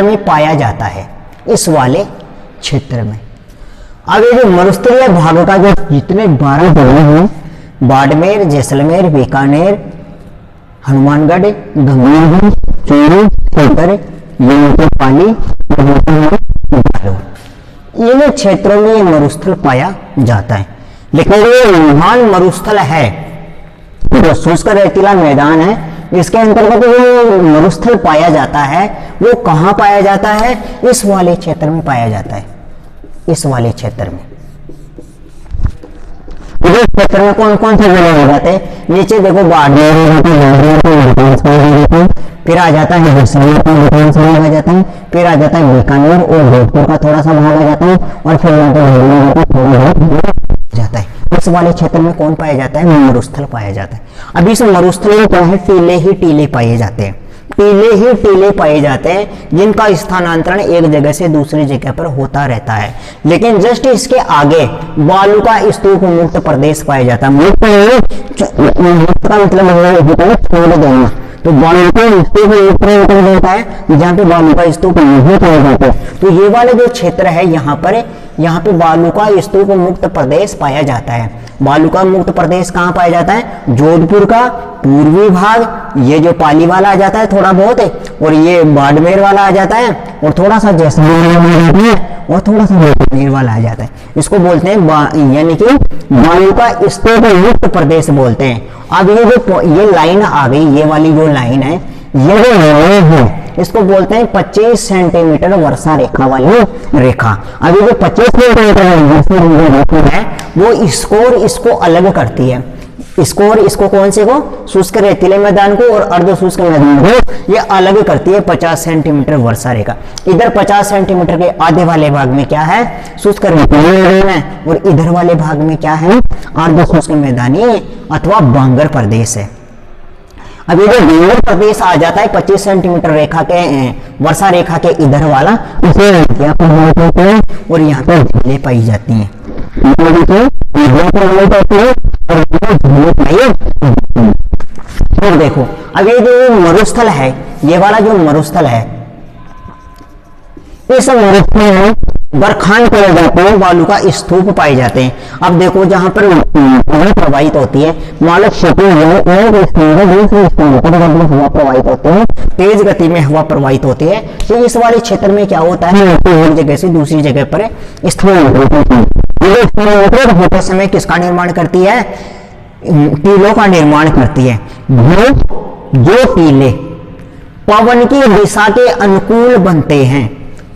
में पाया जाता है, इस वाले क्षेत्र में। अब ये जो मरुस्थलीय भाग का जो जितने 12 जिले हैं, बाड़मेर, जैसलमेर, बीकानेर, हनुमानगढ़, गंगानगर, चूरू, सीकर, पाली, इन क्षेत्रों में ये मरुस्थल पाया जाता है। लेकिन ये महान मरुस्थल है, जो शुष्क रेतीला मैदान है, इसके अंतर्गत जो मरुस्थल पाया जाता है वो कहाँ पाया जाता है? इस वाले क्षेत्र में पाया जाता है, इस वाले क्षेत्र में। इस क्षेत्र में कौन कौन से जिले हो जाते हैं? नीचे देखो बाड़मेर, फिर आ जाता है जैसलमेर आ जाता है, फिर आ जाता है बीकानेर और जोधपुर का थोड़ा सा भाग आ जाता है, और फिर जाता है। इस वाले क्षेत्र में कौन पाया जाता है? मरुस्थल पाया जाता है। अब इस मरुस्थल में क्या है? टीले ही टीले पाए जाते हैं, टीले ही टीले पाए जाते हैं, जिनका स्थानांतरण एक जगह से दूसरी जगह पर होता रहता है। लेकिन जस्ट इसके आगे बालू का स्तूप मुक्त प्रदेश पाया जाता है। मुक्त का मतलब होता है छोड़ देना, तो बालू का स्तूप होता है जहाँ पे बालू का स्तूप नहीं पाया जाता है। तो ये वाले जो क्षेत्र है यहाँ पे बालू का स्तूप मुक्त प्रदेश पाया जाता है। बालू का मुक्त प्रदेश कहाँ पाया जाता है? जोधपुर का पूर्वी भाग, ये जो पाली वाला आ जाता है थोड़ा बहुत है, और ये बाड़मेर वाला आ जाता है, और थोड़ा सा जैसलमेर वाला आ जाता है, और थोड़ा सा बीकानेर वाला आ जाता है। इसको बोलते हैं यानी कि बालू का स्तूप मुक्त प्रदेश बोलते हैं। अब ये लाइन आ गई, ये वाली जो लाइन है, ये जो लाइन है इसको बोलते हैं 25 सेंटीमीटर वर्षा रेखा वाली रेखा। अब ये जो 25 सेंटीमीटर वर्षा रेखा है वो इसको अलग करती है। इसको कौन से को? शुष्क रेतीले मैदान को और अर्ध शुष्क मैदान को ये अलग करती है 50 सेंटीमीटर वर्षा रेखा। इधर 50 सेंटीमीटर के आधे वाले भाग में क्या है? शुष्क रेतीले मैदान है, और इधर वाले भाग में क्या है? अर्ध शुष्क मैदानी अथवा बांगर प्रदेश है। अब ये जो बांगर प्रदेश आ जाता है 25 सेंटीमीटर रेखा के वर्षा रेखा के इधर वाला, इसे और यहाँ पर झीलें पाई जाती हैं। और देखो अब ये जो मरुस्थल है, ये वाला जो मरुस्थल है, इस मरुस्थल में बरखान पाए जाते हैं, बालू का स्तूप पाए जाते हैं। अब देखो जहां पर हवा प्रवाहित होती है, मालक हवा प्रवाहित होती है, तेज गति में हवा प्रवाहित होती है, तो इस वाले क्षेत्र में क्या होता है? एक जगह से दूसरी जगह पर स्थानांतरित होते समय किसका निर्माण करती है? टीलों का निर्माण करती है। जो टीले पवन की दिशा के अनुकूल बनते हैं,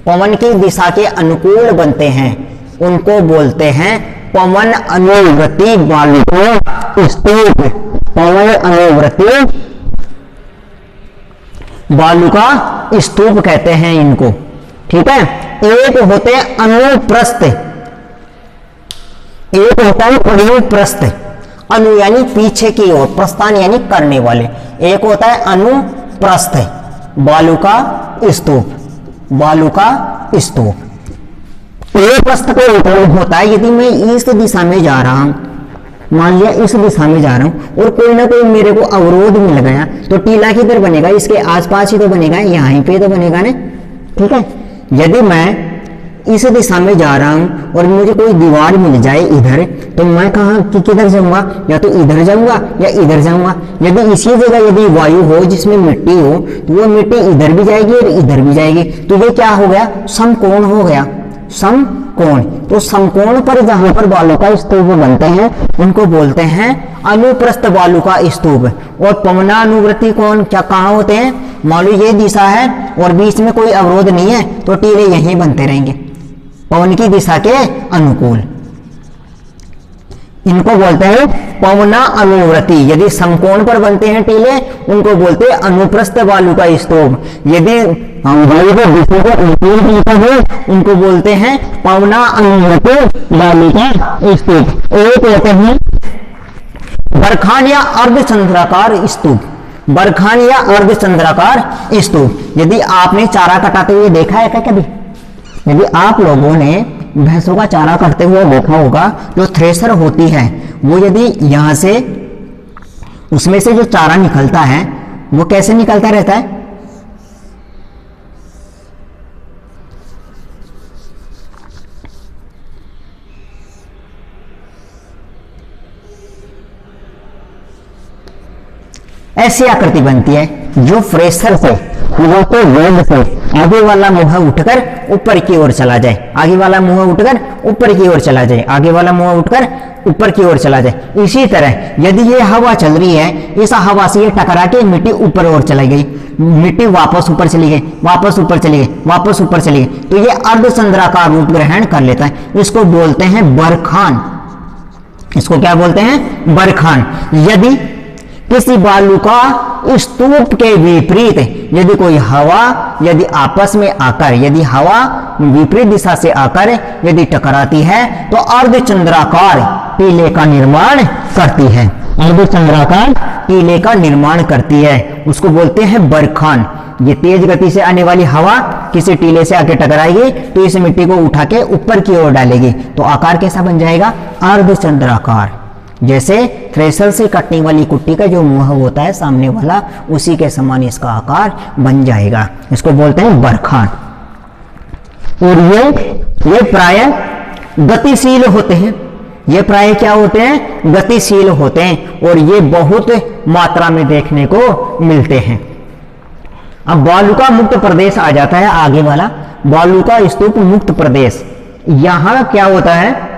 पवन की दिशा के अनुकूल बनते हैं, उनको बोलते हैं पवन अनुवर्ती बालू का स्तूप। पवन अनुवर्ती बालू का स्तूप कहते हैं इनको, ठीक है। एक होते हैं अनुप्रस्थ, एक होता है अनुप्रस्थ, अनु यानी पीछे की ओर, प्रस्थान यानी करने वाले। एक होता है अनुप्रस्थ बालू का स्तूप, बालू का स्तूप। अनुप्रस्थ का मतलब होता है यदि मैं ईस्ट दिशा में जा रहा हूं, मान लिया इस दिशा में जा रहा हूं और कोई ना कोई मेरे को अवरोध मिल गया, तो टीला किधर बनेगा, इसके आसपास ही तो बनेगा, यहीं पे तो बनेगा ना। ठीक है, यदि मैं इस दिशा में जा रहा हूं और मुझे कोई दीवार मिल जाए इधर, तो मैं कहाँ कि किधर जाऊंगा, या तो इधर जाऊंगा या इधर जाऊंगा। यदि इसी जगह यदि वायु हो जिसमें मिट्टी हो, तो वो मिट्टी इधर भी जाएगी और इधर भी जाएगी, तो ये क्या हो गया, समकोण हो गया, समकोण। तो समकोण पर जहां पर बालू का स्तूप बनते हैं उनको बोलते हैं अनुप्रस्थ बालू का स्तूप। और पवना अनुवृत्ति कोण क्या कहाँ होते हैं, मान लो ये दिशा है और बीच में कोई अवरोध नहीं है, तो टीले यहीं बनते रहेंगे पवन की दिशा के अनुकूल। इनको बोलते हैं पवना अनुवृत्ति। यदि समकोण पर बनते हैं टीले उनको बोलते हैं अनुप्रस्थ बालू का स्तूप। यदि वायु को दिशा के अनुकूल बनता है उनको बोलते हैं पवना अनुवृत्ति बालू का स्तूप। एक कहते हैं बरखान या अर्धचंद्राकार स्तूप, बरखान या अर्धचंद्राकार स्तूप। यदि आपने चारा कटाते हुए देखा है क्या कभी, यदि आप लोगों ने भैंसों का चारा काटते हुए देखा होगा, जो थ्रेशर होती है वो यदि यहां से उसमें से जो चारा निकलता है वो कैसे निकलता रहता है, ऐसी आकृति बनती है। जो फ्रेशर से तो वेग से आगे वाला मुंह उठकर ऊपर की ओर चला जाए, आगे वाला मुंह उठकर ऊपर की ओर चला जाए, आगे वाला मुंह उठकर ऊपर की ओर चला जाए। इसी तरह यदि ये हवा चल रही है, इस हवा से ये टकरा के मिट्टी ऊपर ओर चली गई, मिट्टी वापस ऊपर चली गई, वापस ऊपर चली गई, वापस ऊपर चली गई, तो ये अर्धचंद्राकार रूप ग्रहण कर लेता है। इसको बोलते हैं बरखान। इसको क्या बोलते हैं, बरखान। यदि किसी बालू का स्तूप के विपरीत यदि कोई हवा यदि आपस में आकर, यदि हवा विपरीत दिशा से आकर यदि टकराती है तो अर्धचंद्राकार टीले का निर्माण करती है, अर्धचंद्राकार टीले का निर्माण करती है। उसको बोलते हैं बरखान। ये तेज गति से आने वाली हवा किसी टीले से आके टकराएगी तो इस मिट्टी को उठा के ऊपर की ओर डालेगी, तो आकार कैसा बन जाएगा, अर्धचंद्राकार। जैसे थ्रेशर से कटने वाली कुट्टी का जो मुंह होता है सामने वाला, उसी के समान इसका आकार बन जाएगा। इसको बोलते हैं बरखान। और ये प्राय गतिशील होते हैं, ये प्राय क्या होते हैं, गतिशील होते हैं, और ये बहुत मात्रा में देखने को मिलते हैं। अब बालू का मुक्त प्रदेश आ जाता है आगे वाला, बालू का स्तूप मुक्त प्रदेश। यहां क्या होता है,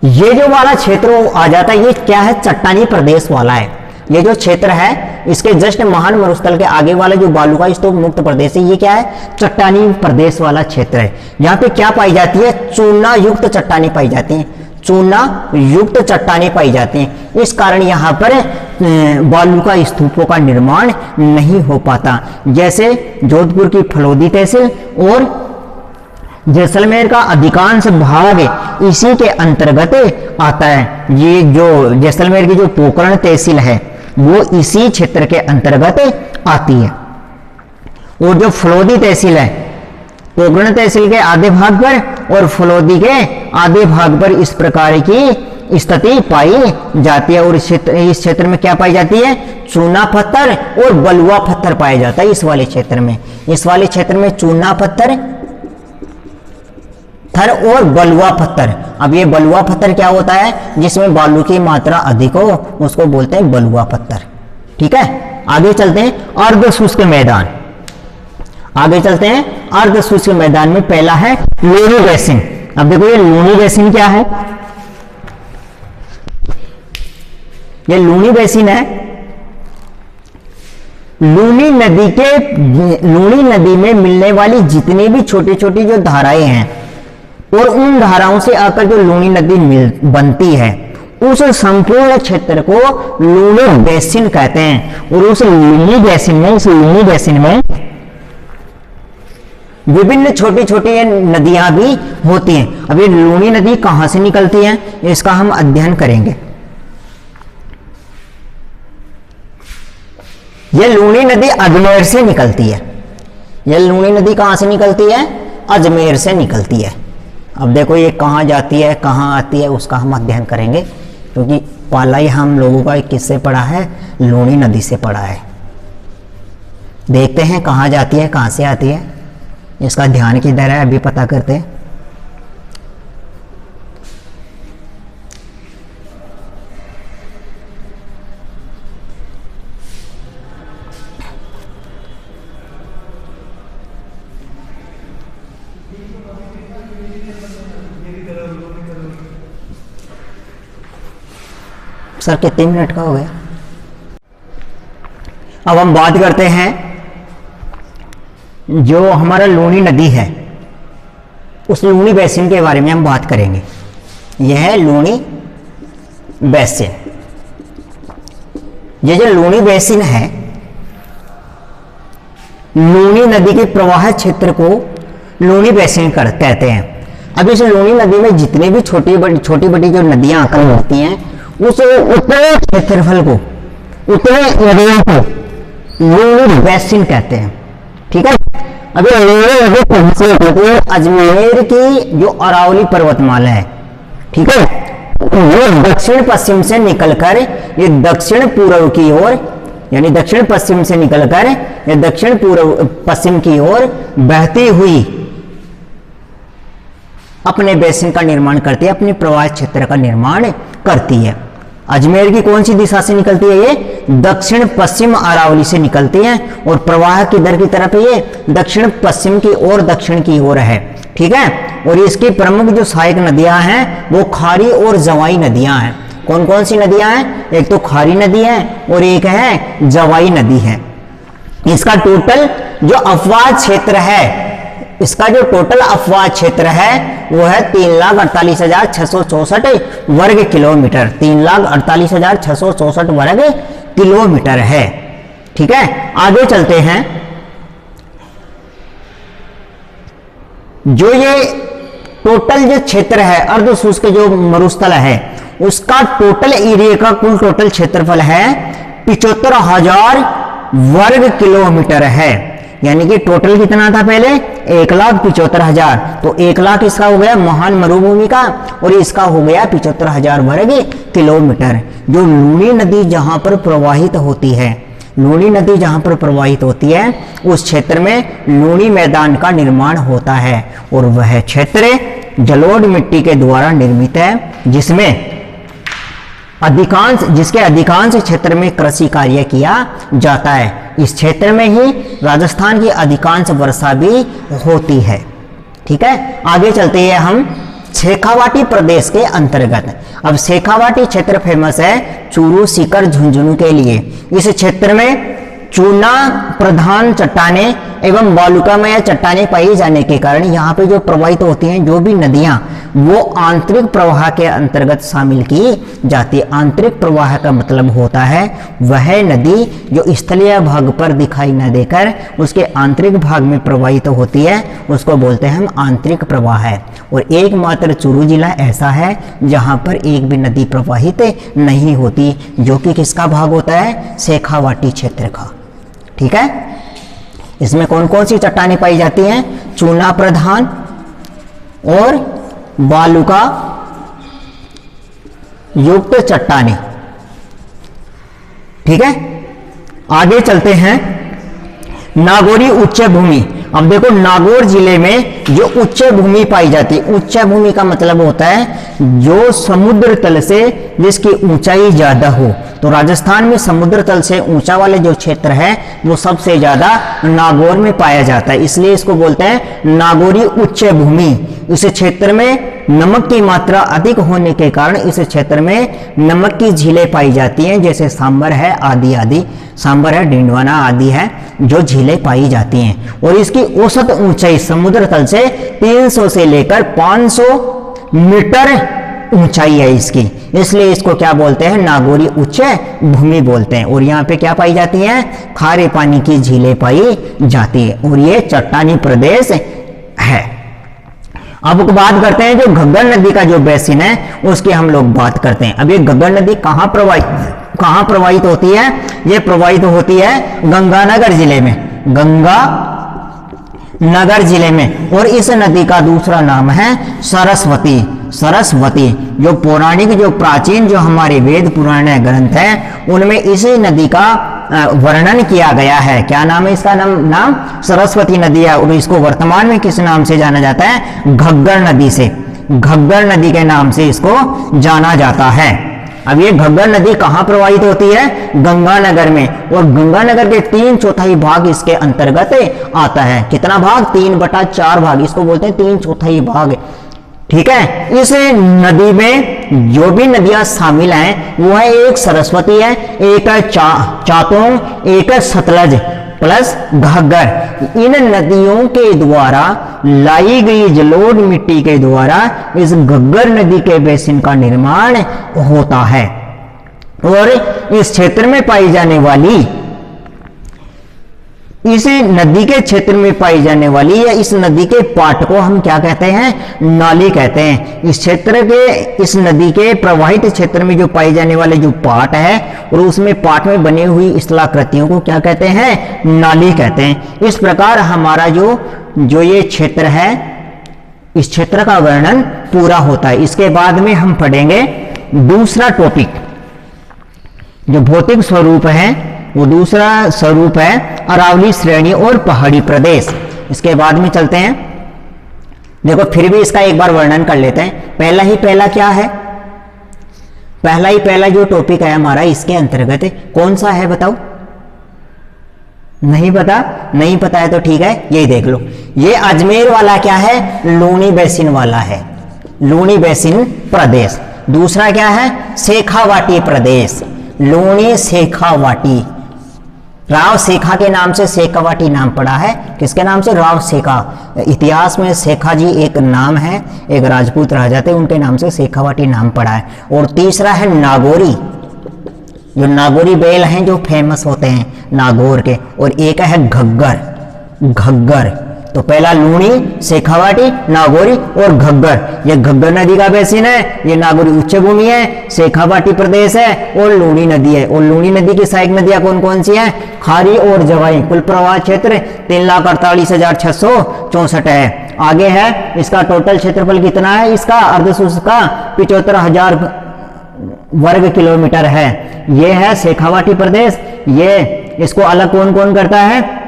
ये जो वाला क्षेत्र आ जाता है ये क्या है, चट्टानी प्रदेश वाला है। ये जो क्षेत्र है इसके जस्ट महान मरुस्थल के आगे वाला जो बालू का स्तूप मुक्त प्रदेश है, ये क्या है, चट्टानी प्रदेश वाला क्षेत्र है। यहाँ पे क्या पाई जाती है, चूना युक्त चट्टानी पाई जाती है, चूना युक्त चट्टानी पाई जाती हैं। इस कारण यहाँ पर बालू का स्तूपों का निर्माण नहीं हो पाता। जैसे जोधपुर की फलोदी तहसील और जैसलमेर का अधिकांश भाग इसी के अंतर्गत आता है। ये जो जैसलमेर की जो पोकरण तहसील है वो इसी क्षेत्र के अंतर्गत आती है। और जो फलोदी तहसील है, पोकरण तहसील के आधे भाग पर और फलोदी के आधे भाग पर इस प्रकार की स्थिति पाई जाती है। और इस क्षेत्र में क्या पाई जाती है, चूना पत्थर और बलुआ पत्थर पाया जाता है। इस वाले क्षेत्र में, इस वाले क्षेत्र में चूना पत्थर और बलुआ पत्थर। अब ये बलुआ पत्थर क्या होता है, जिसमें बालू की मात्रा अधिक हो उसको बोलते हैं बलुआ पत्थर। ठीक है, आगे चलते हैं अर्ध शुष्क मैदान। आगे चलते हैं अर्ध शुष्क मैदान में पहला है लूनी बेसिन। अब देखो ये लूनी बेसिन क्या है, ये लूनी बेसिन है। लूनी नदी में मिलने वाली जितनी भी छोटी छोटी जो धाराएं हैं और उन धाराओं से आकर जो लूनी नदी बनती है, उस संपूर्ण क्षेत्र को लूनी बेसिन कहते हैं। और उस लूनी बेसिन में विभिन्न छोटी छोटी नदियां भी होती हैं। अब ये लूनी नदी कहां से निकलती है, इसका हम अध्ययन करेंगे। ये लूनी नदी अजमेर से निकलती है। ये लूनी नदी कहाँ से निकलती है? अजमेर से निकलती है। अब देखो ये कहाँ जाती है, कहाँ आती है, उसका हम अध्ययन करेंगे, क्योंकि पहला ही हम लोगों का किससे पढ़ा है? लूनी नदी से पढ़ा है। देखते हैं कहाँ जाती है, कहाँ से आती है, इसका ध्यान किधर है अभी पता करते हैं। सर कितने मिनट का हो गया? अब हम बात करते हैं जो हमारा लूनी नदी है, उस लूनी बेसिन के बारे में हम बात करेंगे। यह है लूनी बेसिन। ये जो लूनी बेसिन है, लूनी नदी के प्रवाह क्षेत्र को लूनी बेसिन कहते हैं। अब इस लूनी नदी में जितने भी छोटी बड़ी जो नदियां आकर होती हैं, उस उतने क्षेत्रफल को, उतने नदियों को लूनी बेसिन कहते हैं। ठीक है। अभी अजमेर की जो अरावली पर्वतमाला है, ठीक है, वो दक्षिण पश्चिम से निकलकर ये दक्षिण पूर्व की ओर, यानी दक्षिण पश्चिम से निकलकर ये दक्षिण पूर्व पश्चिम की ओर बहती हुई अपने बेसिन का निर्माण करती है, अपने प्रवाह क्षेत्र का निर्माण करती है। अजमेर की कौन सी दिशा से निकलती है? ये दक्षिण पश्चिम अरावली से निकलती है, और प्रवाह किधर की तरफ है? ये दक्षिण पश्चिम की ओर, दक्षिण की ओर है। ठीक है। और इसकी प्रमुख जो सहायक नदियां हैं वो खारी और जवाई नदियां हैं। कौन कौन सी नदियां हैं? एक तो खारी नदी है और एक है जवाई नदी है। इसका टोटल जो अपवाद क्षेत्र है, इसका जो टोटल अपवाद क्षेत्र है वो है 3,48,664 वर्ग किलोमीटर। 3,48,664 वर्ग किलोमीटर है। ठीक है। आगे चलते हैं। जो ये टोटल जो क्षेत्र है, अर्ध शुष्क जो मरुस्थल है, उसका टोटल एरिया का कुल टोटल क्षेत्रफल है 75,000 वर्ग किलोमीटर है। यानी कि टोटल कितना था पहले? 1,75,000। तो 1 लाख इसका हो गया महान मरुभूमि का, और इसका हो गया 75,000 वर्ग किलोमीटर। जो लूनी नदी जहां पर प्रवाहित होती है, लूनी नदी जहां पर प्रवाहित होती है, उस क्षेत्र में लूनी मैदान का निर्माण होता है, और वह क्षेत्र जलोढ़ मिट्टी के द्वारा निर्मित है, जिसके अधिकांश क्षेत्र में कृषि कार्य किया जाता है। इस क्षेत्र में ही राजस्थान की अधिकांश वर्षा भी होती है। ठीक है। आगे चलते हैं हम शेखावाटी प्रदेश के अंतर्गत। अब शेखावाटी क्षेत्र फेमस है चूरू, सीकर, झुंझुनू के लिए। इस क्षेत्र में चूना प्रधान चट्टाने एवं बालुकामय चट्टाने पाई जाने के कारण यहाँ पे जो प्रवाहित होती हैं जो भी नदियां, वो आंतरिक प्रवाह के अंतर्गत शामिल की जाती है। आंतरिक प्रवाह का मतलब होता है वह नदी जो स्थलीय भाग पर दिखाई न देकर उसके आंतरिक भाग में प्रवाहित होती है, उसको बोलते हैं हम आंतरिक प्रवाह है। और एकमात्र चूरू जिला ऐसा है जहाँ पर एक भी नदी प्रवाहित नहीं होती, जो कि किसका भाग होता है? शेखावाटी क्षेत्र का। ठीक है। इसमें कौन कौन सी चट्टानें पाई जाती हैं? चूना प्रधान और बालुका युक्त चट्टानें। ठीक है। आगे चलते हैं। नागौरी उच्च भूमि। अब देखो नागौर जिले में जो उच्च भूमि पाई जाती है, उच्च भूमि का मतलब होता है जो समुद्र तल से जिसकी ऊंचाई ज्यादा हो। तो राजस्थान में समुद्र तल से ऊंचा वाले जो क्षेत्र है वो सबसे ज्यादा नागौर में पाया जाता है, इसलिए इसको बोलते हैं नागौरी उच्च भूमि। इस क्षेत्र में नमक की मात्रा अधिक होने के कारण इस क्षेत्र में नमक की झीलें पाई जाती हैं, जैसे सांबर है आदि आदि, सांबर है, डिंडवाना आदि है, जो झीलें पाई जाती हैं। और इसकी औसत ऊंचाई समुद्र तल से 300 से लेकर 500 मीटर ऊंचाई है इसकी, इसलिए इसको क्या बोलते हैं? नागौरी उच्च भूमि बोलते हैं। और यहाँ पे क्या पाई जाती हैं? खारे पानी की झीलें पाई जाती है, और ये चट्टानी प्रदेश है। अब बात करते हैं जो घग्गर नदी का जो बेसिन है उसकी हम लोग बात करते हैं। अब ये घग्गर नदी कहाँ कहाँ प्रवाहित होती है? ये प्रवाहित होती है गंगानगर जिले में, गंगानगर जिले में। और इस नदी का दूसरा नाम है सरस्वती। सरस्वती जो पौराणिक, जो प्राचीन, जो हमारे वेद पुराण ग्रंथ है उनमें इसी नदी का वर्णन किया गया है। क्या नाम है इसका? नाम सरस्वती नदी है। और इसको वर्तमान में किस नाम से जाना जाता है? घग्गर नदी से, घग्गर नदी के नाम से इसको जाना जाता है। अब ये घग्गर नदी कहाँ प्रवाहित होती है? गंगानगर में। और गंगानगर के 3/4 भाग इसके अंतर्गत आता है। कितना भाग? 3/4 भाग, इसको बोलते हैं 3/4 भाग। ठीक है। इस नदी में जो भी नदियां शामिल हैं वो है, एक सरस्वती है, एक है चातोंग, एक है सतलज प्लस घग्गर। इन नदियों के द्वारा लाई गई जलोढ़ मिट्टी के द्वारा इस घग्गर नदी के बेसिन का निर्माण होता है। और इस क्षेत्र में पाई जाने वाली, इस नदी के क्षेत्र में पाई जाने वाली या इस नदी के पाट को हम क्या कहते हैं? नाली कहते हैं। इस क्षेत्र के, इस नदी के प्रवाहित क्षेत्र में जो पाई जाने वाले जो पाट है और उसमें पाट में बनी हुई स्थलाकृतियों को क्या कहते हैं? नाली कहते हैं। इस प्रकार हमारा जो ये क्षेत्र है, इस क्षेत्र का वर्णन पूरा होता है। इसके बाद में हम पढ़ेंगे दूसरा टॉपिक, जो भौतिक स्वरूप है, वो दूसरा स्वरूप है अरावली श्रेणी और पहाड़ी प्रदेश। इसके बाद में चलते हैं। देखो फिर भी इसका एक बार वर्णन कर लेते हैं। पहला क्या है? पहला जो टॉपिक है हमारा इसके अंतर्गत कौन सा है बताओ? नहीं पता? नहीं पता है तो ठीक है, यही देख लो। ये अजमेर वाला क्या है? लूनी बेसिन वाला है, लूनी बेसिन प्रदेश। दूसरा क्या है? शेखावाटी प्रदेश, लूनी शेखावाटी। राव शेखा के नाम से शेखावाटी नाम पड़ा है। किसके नाम से? राव शेखा। इतिहास में शेखा जी एक नाम है, एक राजपूत राजा थे, उनके नाम से शेखावाटी नाम पड़ा है। और तीसरा है नागौरी, जो नागौरी बैल हैं जो फेमस होते हैं नागौर के। और एक है घग्गर, घग्गर। तो पहला लूनी, शेखावाटी, नागौरी और घग्गर। ये घग्गर नदी का बेसिन है, ये नागौरी उच्च भूमि है, शेखावाटी प्रदेश है और लूनी नदी है। और लूनी नदी की सहायक नदियां कौन कौन सी हैं? खारी और जवाई। कुल प्रवाह क्षेत्र 3,48,664 है। आगे है इसका टोटल क्षेत्रफल कितना है? इसका अर्धशुष्क का 75,000 वर्ग किलोमीटर है। ये है शेखावाटी प्रदेश। ये इसको अलग कौन कौन करता है?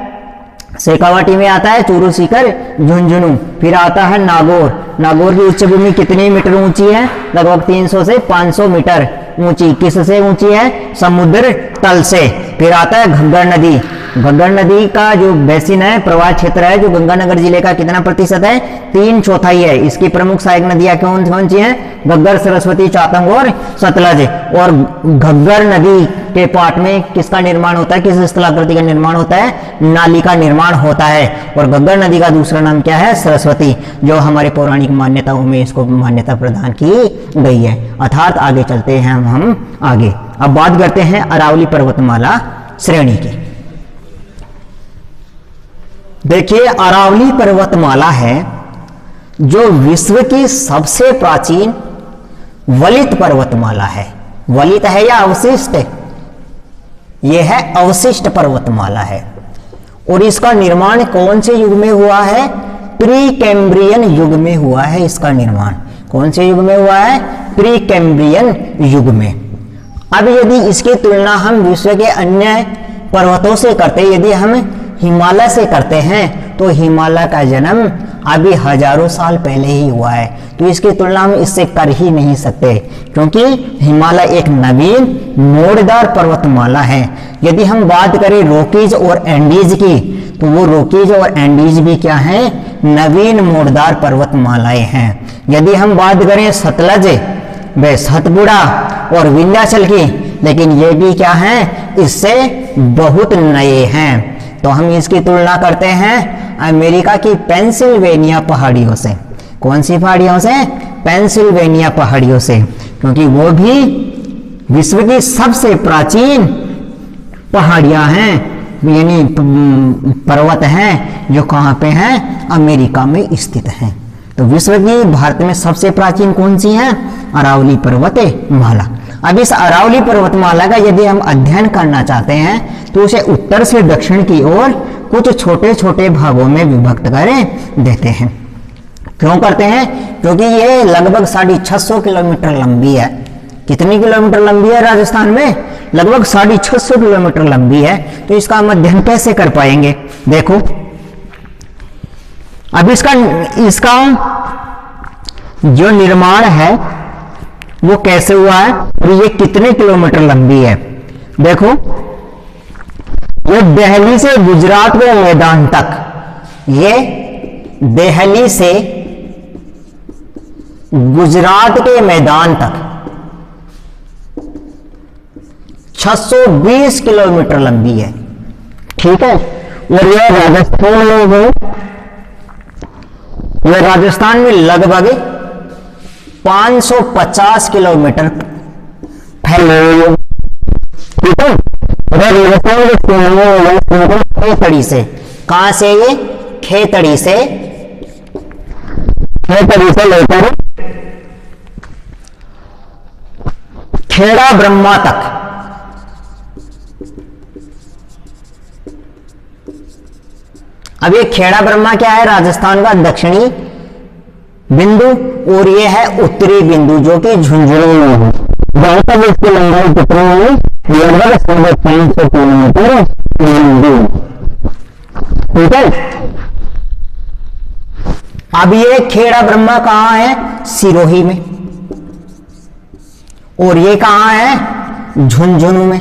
शेखावाटी में आता है चूरू सीकर, झुंझुनू। फिर आता है नागौर। नागौर की उच्च भूमि कितनी मीटर ऊंची है? लगभग 300 से 500 मीटर ऊंची। किससे ऊंची है? समुद्र तल से। फिर आता है घग्गर नदी। घग्गर नदी का जो बेसिन है, प्रवाह क्षेत्र है, जो गंगानगर जिले का कितना प्रतिशत है? 3/4 है। इसकी प्रमुख सहायक नदियां कौन कौन सी हैं? घग्गर, सरस्वती, चातंग और सतलज। और घग्गर नदी के पाट में किसका निर्माण होता है? किस स्थलाकृति का निर्माण होता है? नाली का निर्माण होता है। और घग्गर नदी का दूसरा नाम क्या है? सरस्वती, जो हमारे पौराणिक मान्यताओं में इसको मान्यता प्रदान की गई है। अर्थात आगे चलते हैं हम आगे। अब बात करते हैं अरावली पर्वतमाला श्रेणी की। देखिए अरावली पर्वतमाला है जो विश्व की सबसे प्राचीन वलित पर्वतमाला है। वलित है या अवशिष्ट? यह है अवशिष्ट पर्वतमाला है। और इसका निर्माण कौन से युग में हुआ है? प्री कैम्ब्रियन युग में हुआ है इसका निर्माण। कौन से युग में हुआ है? प्री कैम्ब्रियन युग में। अब यदि इसकी तुलना हम विश्व के अन्य पर्वतों से करते, यदि हम हिमालय से करते हैं, तो हिमालय का जन्म अभी हजारों साल पहले ही हुआ है। तो इसकी तुलना हम इससे कर ही नहीं सकते, क्योंकि हिमालय एक नवीन मोड़दार पर्वतमाला है। यदि हम बात करें रॉकीज और एंडीज की, तो वो रॉकीज और एंडीज भी क्या है? नवीन मोड़दार पर्वतमालाएं हैं। यदि हम बात करें सतलज, वे सतपुड़ा और विंध्याचल की, लेकिन ये भी क्या है? इससे बहुत नए हैं। तो हम इसकी तुलना करते हैं अमेरिका की पेंसिल्वेनिया पहाड़ियों से। कौन सी पहाड़ियों से? पेंसिल्वेनिया पहाड़ियों से, क्योंकि वो भी विश्व की सबसे प्राचीन पहाड़ियां हैं, यानी पर्वत हैं, जो कहाँ पे हैं? अमेरिका में स्थित हैं। तो विश्व की, भारत में सबसे प्राचीन कौन सी है? अरावली पर्वतमाला। अब इस अरावली पर्वतमाला का यदि हम अध्ययन करना चाहते हैं तो उसे उत्तर से दक्षिण की ओर कुछ छोटे छोटे भागों में विभक्त कर देते हैं। क्यों करते हैं? क्योंकि ये लगभग 650 किलोमीटर लंबी है। कितनी किलोमीटर लंबी है राजस्थान में? लगभग 650 किलोमीटर लंबी है। तो इसका हम अध्ययन कैसे कर पाएंगे? देखो, अब इसका जो निर्माण है वो कैसे हुआ है और ये कितने किलोमीटर लंबी है? देखो, ये दिल्ली से गुजरात के मैदान तक, ये दिल्ली से गुजरात के मैदान तक 620 किलोमीटर लंबी है। ठीक है। और यह राजस्थान में लगभग 550 किलोमीटर फैले हुए। ठीक है। खेतड़ी से, कहां से? ये खेतड़ी से लेकर खेड़ा ब्रह्मा तक। अब ये खेड़ा ब्रह्मा क्या है? राजस्थान का दक्षिणी बिंदु और ये है उत्तरी बिंदु जो कि झुंझुनू में है। जहां तक इसकी लंबाई कितनी है? लगभग 550 किलोमीटर। ठीक है। अब ये खेड़ा ब्रह्मा कहां है? सिरोही में। और ये कहां है? झुंझुनू में।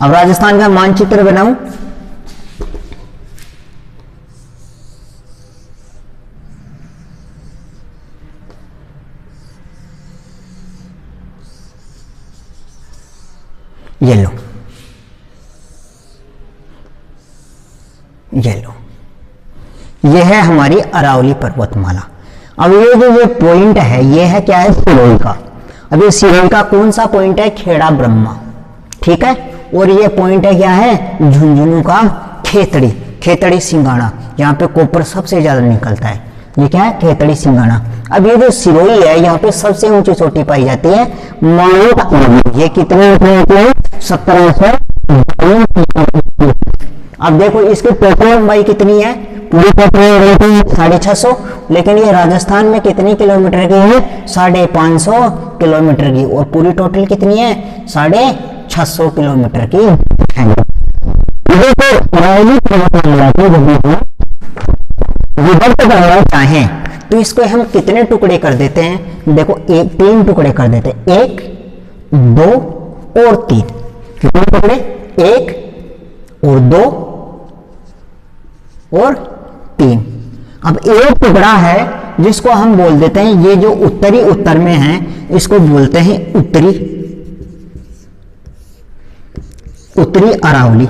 अब राजस्थान का मानचित्र बनाऊं। ये लो, ये है हमारी अरावली पर्वतमाला। अब ये जो ये पॉइंट है, ये है क्या है? सिरोही का। अब ये सिरोही का कौन सा पॉइंट है? खेड़ा ब्रह्मा। ठीक है। और ये पॉइंट है क्या है? झुंझुनू का खेतड़ी सिंगाना। यहाँ पे कॉपर सबसे ज्यादा निकलता है। ये क्या है? खेतड़ी सिंगाना। अब ये जो सिरोही है, यहाँ पे सबसे ऊंची चोटी पाई जाती है माउंट। ये कितने होते हैं? 1700। अब देखो, इसकी टोटल लंबाई कितनी है? पूरी टोटल 650, लेकिन ये राजस्थान में कितनी किलोमीटर की है? 550 किलोमीटर की। और पूरी टोटल कितनी है? 650 किलोमीटर की है। विभक्त करना चाहें तो इसको हम कितने टुकड़े कर देते हैं? देखो, 3 टुकड़े कर देते हैं। 1, 2 और 3। कितने टुकड़े? 1 और 2 और 3। अब एक टुकड़ा है जिसको हम बोल देते हैं, ये जो उत्तर में है इसको बोलते हैं उत्तरी अरावली।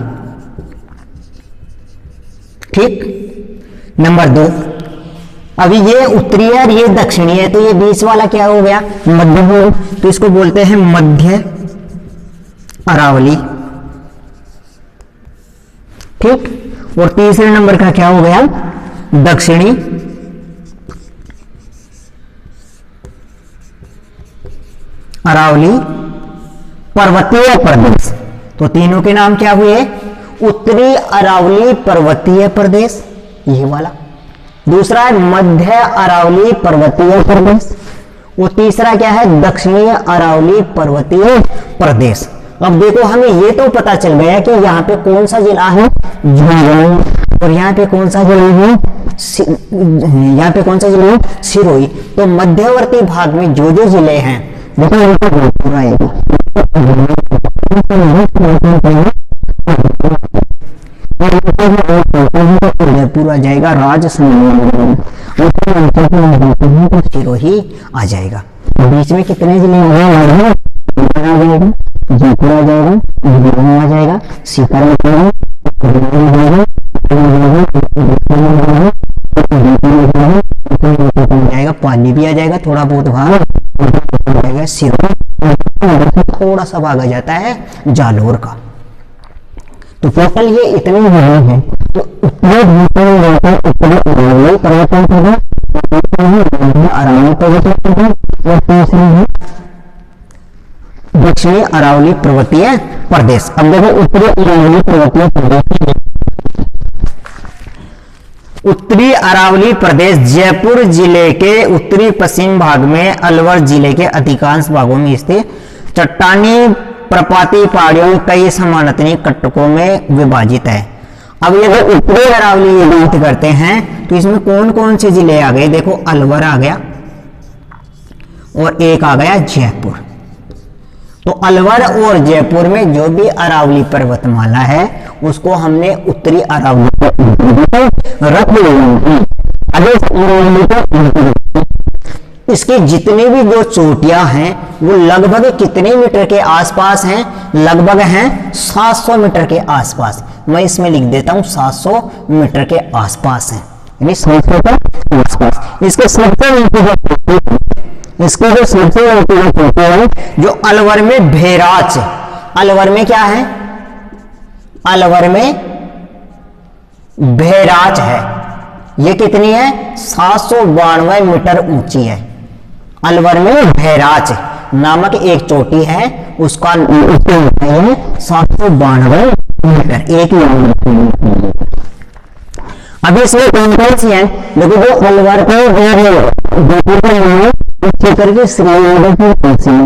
ठीक। नंबर 2, अभी ये उत्तरी है और ये दक्षिणी है, तो ये बीच वाला क्या हो गया? मध्य। तो इसको बोलते हैं मध्य अरावली। ठीक। और तीसरे नंबर का क्या हो गया? दक्षिणी अरावली पर्वतीय प्रदेश। तो तीनों के नाम क्या हुए? उत्तरी अरावली पर्वतीय प्रदेश, ये वाला। दूसरा है मध्य अरावली पर्वतीय प्रदेश। वो तीसरा क्या है? दक्षिणी अरावली पर्वतीय प्रदेश। अब देखो, हमें ये तो पता चल गया कि यहाँ पे कौन सा जिला है? झुंझुनू। और यहाँ पे कौन सा जिला है? यहाँ पे कौन सा जिला है? सिरोही। तो मध्यवर्ती भाग में जो जो जिले हैं, देखो इनको जोधपुर आएगा, उदयपुर आ जाएगा, राजसमंद तो सिरोही आ जाएगा। बीच में कितने जिले हैं? जयपुर आ जाएगा, आ जाएगा, सीकर आ जाएगा, पानी भी आ जाएगा, थोड़ा बहुत भाग जाएगा सिरोही। थोड़ा सा भाग आ जाता है जालोर का। तो टोटल ये इतने जिले हैं। तो अरावली पर्वत और तीसरी है दक्षिणी अरावली पर्वतीय प्रदेश। अब देखो उत्तरी अरावली पर्वतीय प्रदेश, उत्तरी अरावली प्रदेश जयपुर जिले के उत्तरी पश्चिम भाग में अलवर जिले के अधिकांश भागों में स्थित चट्टानी प्रपाती पहाड़ियों में कई समानांतरी कटकों में विभाजित है। अब ये जो उत्तरी अरावली ये बात करते हैं तो इसमें कौन कौन से जिले आ गए, देखो अलवर आ गया और एक आ गया जयपुर। तो अलवर और जयपुर में जो भी अरावली पर्वतमाला है उसको हमने उत्तरी अरावली रख लिया। इसकी जितनी भी जो चोटियां हैं वो लगभग कितने मीटर के आसपास हैं, लगभग हैं 700 मीटर के आसपास। मैं इसमें लिख देता हूं 700 मीटर के आसपास है, यानी 700 के आसपास। इसके सबसे इसके जो सबसे चोटी है जो अलवर में भेराच, अलवर में क्या है, अलवर में भेराच है। ये कितनी है, 792 मीटर ऊंची है। अलवर में भेराच नामक एक चोटी है, उसका 792 मीटर, एक अभी इसमें कौन कौन सी है, देखो जो अलवर को करके श्रीनगर की तहसील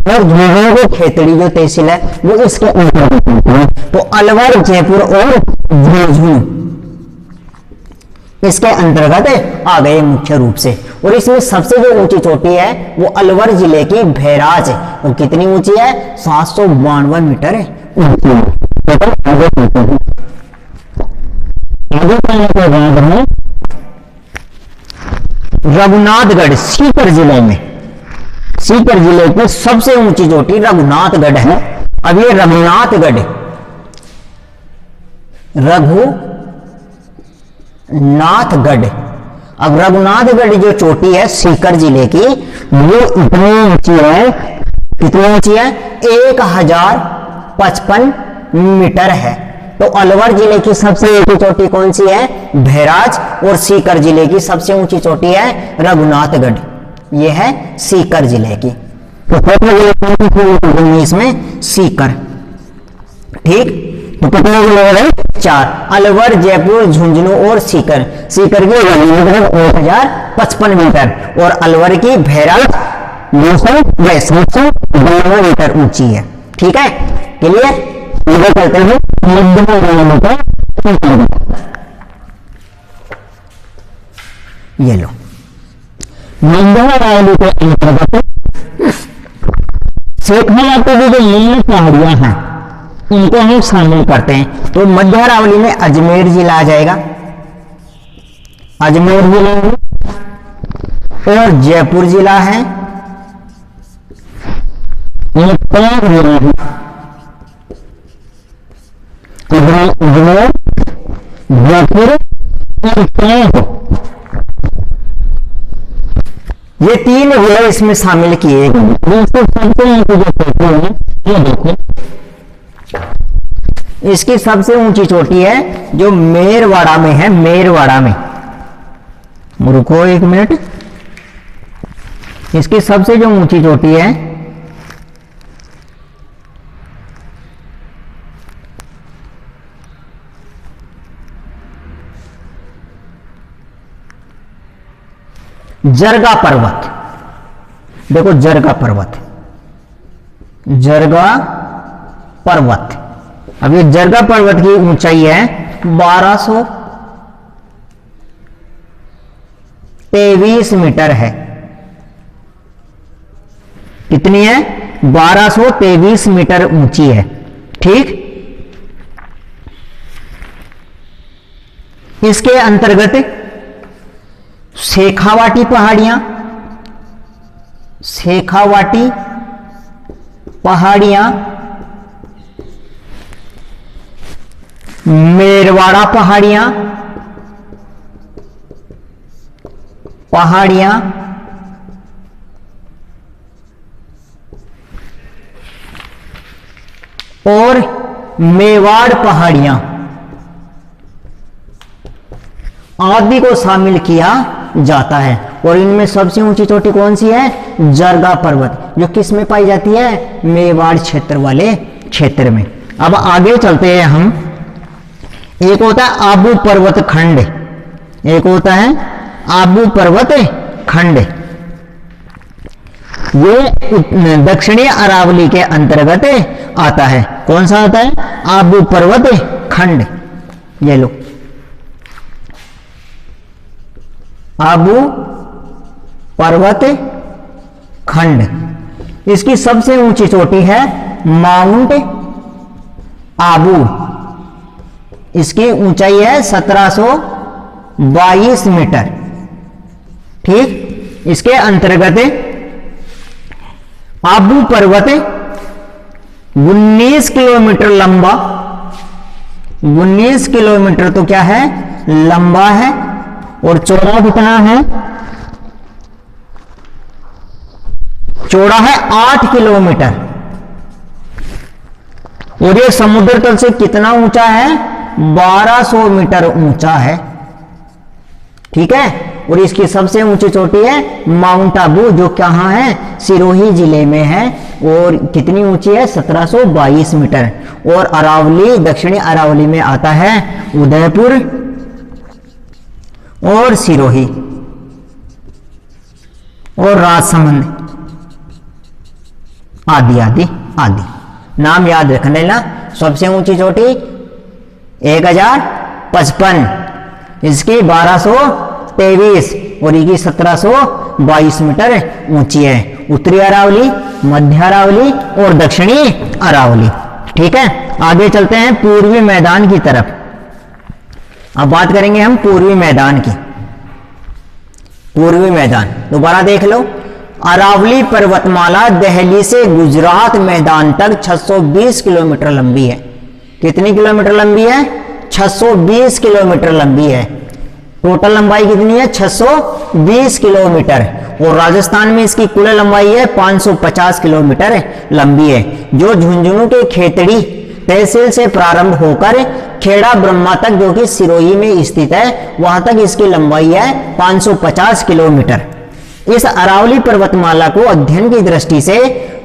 और झुंझुनू की खेतड़ी जो तहसील है वो इसके अंतर्गत है। तो अलवर, जयपुर और झुंझुनू इसके अंतर्गत आ गए मुख्य रूप से। और इसमें सबसे जो ऊंची चोटी है वो अलवर जिले की भेराच है। वो कितनी ऊंची है, 792 मीटर है ऊंची है। आगे चलने के बाद में रघुनाथगढ़ सीकर जिले में, सीकर जिले की सबसे ऊंची चोटी रघुनाथगढ़ है। अब ये रघुनाथगढ़, रघुनाथगढ़, अब रघुनाथगढ़ जो चोटी है सीकर जिले की वो इतनी ऊंची है, कितनी ऊंची है, 1055 मीटर है। तो अलवर जिले की सबसे ऊंची चोटी कौन सी है, भेराज, और सीकर जिले की सबसे ऊंची चोटी है रघुनाथगढ़, ये है सीकर जिले की। तो इसमें सीकर, ठीक, तो कितने जिले हैं, 4, अलवर, जयपुर, झुंझुनू और सीकर। सीकर की 1055 मीटर और अलवर की भेराज 992 मीटर ऊंची है। ठीक है, क्लियर। ये करते हैं ये लो अरावली के अंतर्गत शेखावाटी की जो निम्न पहाड़ियां हैं उनको हम शामिल करते हैं। तो मध्य अरावली में अजमेर जिला आ जाएगा, अजमेर जिला है और जयपुर जिला है, ये 5 जिला है, अजमेर, जयपुर और टोंक, ये 3 जिले इसमें शामिल किए गए। ये देखो इसकी सबसे ऊंची चोटी है जो मेरवाड़ा में है, मेरवाड़ा में, रुको एक मिनट, इसकी सबसे जो ऊंची चोटी है जरगा पर्वत, देखो जरगा पर्वत, जरगा पर्वत। अब ये जरगा पर्वत की ऊंचाई है 1223 मीटर है। कितनी है, 1223 मीटर ऊंची है। ठीक, इसके अंतर्गत शेखावाटी पहाड़ियां, शेखावाटी पहाड़ियां, मेरवाड़ा पहाड़ियां, पहाड़ियां और मेवाड़ पहाड़ियां आदि को शामिल किया जाता है। और इनमें सबसे ऊंची चोटी कौन सी है? जरगा पर्वत, जो किस में पाई जाती है? मेवाड़ क्षेत्र वाले क्षेत्र में। अब आगे चलते हैं हम। एक होता है आबू पर्वत खंड, एक होता है आबू पर्वत खंड। ये दक्षिणी अरावली के अंतर्गत आता है। कौन सा आता है? आबू पर्वत खंड। ये लो, आबू पर्वत खंड। इसकी सबसे ऊंची चोटी है माउंट आबू। इसकी ऊंचाई है 1722 मीटर। ठीक, इसके अंतर्गत आबू पर्वत 19 किलोमीटर लंबा, 19 किलोमीटर तो क्या है? लंबा है। और चौड़ा कितना है? चौड़ा है 8 किलोमीटर। और ये समुद्र तल से कितना ऊंचा है? 1200 मीटर ऊंचा है। ठीक है। और इसकी सबसे ऊंची चोटी है माउंट आबू, जो कहां है? सिरोही जिले में है। और कितनी ऊंची है? 1722 मीटर। और अरावली, दक्षिणी अरावली में आता है उदयपुर और सिरोही और राजसमंद आदि आदि आदि। नाम याद रखना लेना। सबसे ऊंची चोटी 1055, इसकी 1223 और इसकी 1722 मीटर ऊंची है। उत्तरी अरावली, मध्य अरावली और दक्षिणी अरावली। ठीक है। आगे चलते हैं पूर्वी मैदान की तरफ। अब बात करेंगे हम पूर्वी मैदान की। पूर्वी मैदान दोबारा देख लो। अरावली पर्वतमाला दिल्ली से गुजरात मैदान तक 620 किलोमीटर लंबी है। कितनी किलोमीटर लंबी है? 620 किलोमीटर लंबी है। टोटल लंबाई कितनी है? 620 किलोमीटर। और राजस्थान में इसकी कुल लंबाई है 550 किलोमीटर लंबी है, जो झुंझुनू के खेतड़ी तहसील से प्रारंभ होकर खेड़ा ब्रह्मा तक, जो कि सिरोही में स्थित है, वहां तक इसकी लंबाई है 550 किलोमीटर। इस अरावली पर्वतमाला को अध्ययन की दृष्टि से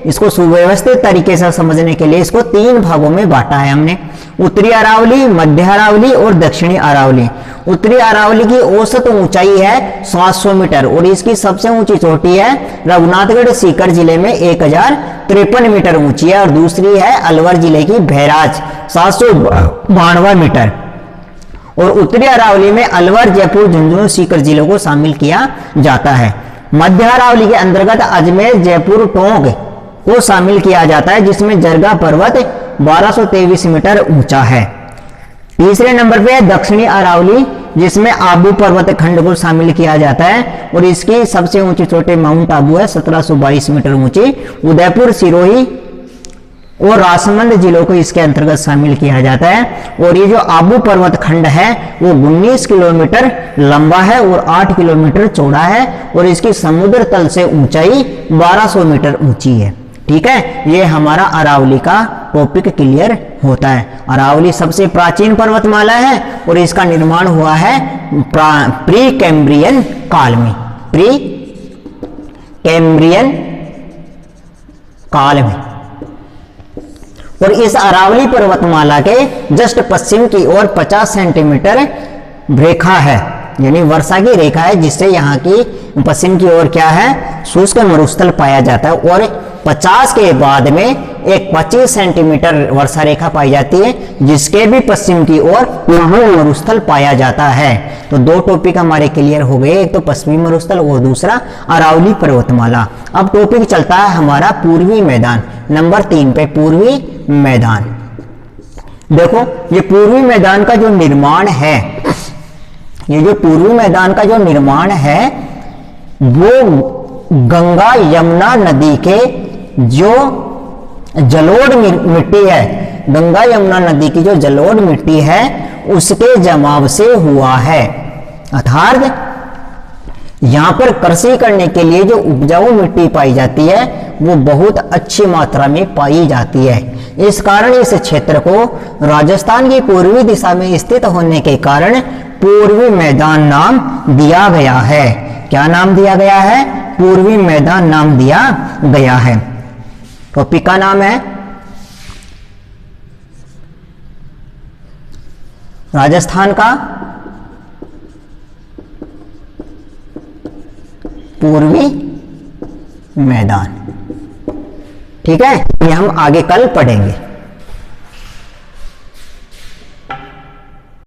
इसको सुव्यवस्थित तरीके से समझने के लिए इसको 3 भागों में बांटा है हमने। उत्तरी अरावली, मध्य अरावली और दक्षिणी अरावली। उत्तरी अरावली की औसत ऊंचाई है 700 मीटर और इसकी सबसे ऊंची चोटी है रघुनाथगढ़ सीकर जिले में 1053 मीटर ऊंची है। और दूसरी है अलवर जिले की बैराज 792 मीटर। और उत्तरी अरावली में अलवर, जयपुर, झुंझुनू, सीकर जिलों को शामिल किया जाता है। मध्य अरावली के अंतर्गत अजमेर, जयपुर, टोंक को शामिल किया जाता है, जिसमें जरगा पर्वत 1223 मीटर ऊंचा है। तीसरे नंबर पे है दक्षिणी अरावली, जिसमें आबू पर्वत खंड को शामिल किया जाता है और इसकी सबसे ऊंची चोटी माउंट आबू है 1722 मीटर ऊंची। उदयपुर, सिरोही और राजसमंद जिलों को इसके अंतर्गत शामिल किया जाता है। और ये जो आबू पर्वत खंड है वो 19 किलोमीटर लंबा है और 8 किलोमीटर चौड़ा है और इसकी समुद्र तल से ऊंचाई 1200 मीटर ऊंची है। ठीक है। ये हमारा अरावली का टॉपिक क्लियर होता है। अरावली सबसे प्राचीन पर्वतमाला है और इसका निर्माण हुआ है प्री कैम्ब्रियन काल में। प्री कैम्ब्रियन काल में। और इस अरावली पर्वतमाला के जस्ट पश्चिम की ओर 50 सेंटीमीटर रेखा है, यानी वर्षा की रेखा है, जिससे यहाँ की पश्चिम की ओर क्या है? शुष्क मरुस्थल पाया जाता है। और 50 के बाद में एक 25 सेंटीमीटर वर्षा रेखा पाई जाती है, जिसके भी पश्चिम की ओर पूर्वी मरुस्थल पाया जाता है। तो 2 टॉपिक हमारे क्लियर हो गए, एक तो पश्चिमी मरुस्थल और दूसरा अरावली पर्वतमाला। अब टॉपिक चलता है हमारा पूर्वी मैदान। नंबर 3 पे पूर्वी मैदान। देखो, ये पूर्वी मैदान का जो निर्माण है, ये जो पूर्वी मैदान का जो निर्माण है वो गंगा यमुना नदी के जो जलोढ़ मिट्टी है, गंगा यमुना नदी की जो जलोढ़ मिट्टी है उसके जमाव से हुआ है। अर्थात यहाँ पर कृषि करने के लिए जो उपजाऊ मिट्टी पाई जाती है वो बहुत अच्छी मात्रा में पाई जाती है। इस कारण इस क्षेत्र को राजस्थान की पूर्वी दिशा में स्थित होने के कारण पूर्वी मैदान नाम दिया गया है। क्या नाम दिया गया है? पूर्वी मैदान नाम दिया गया है। टॉपिक का नाम है राजस्थान का पूर्वी मैदान। ठीक है, ये हम आगे कल पढ़ेंगे।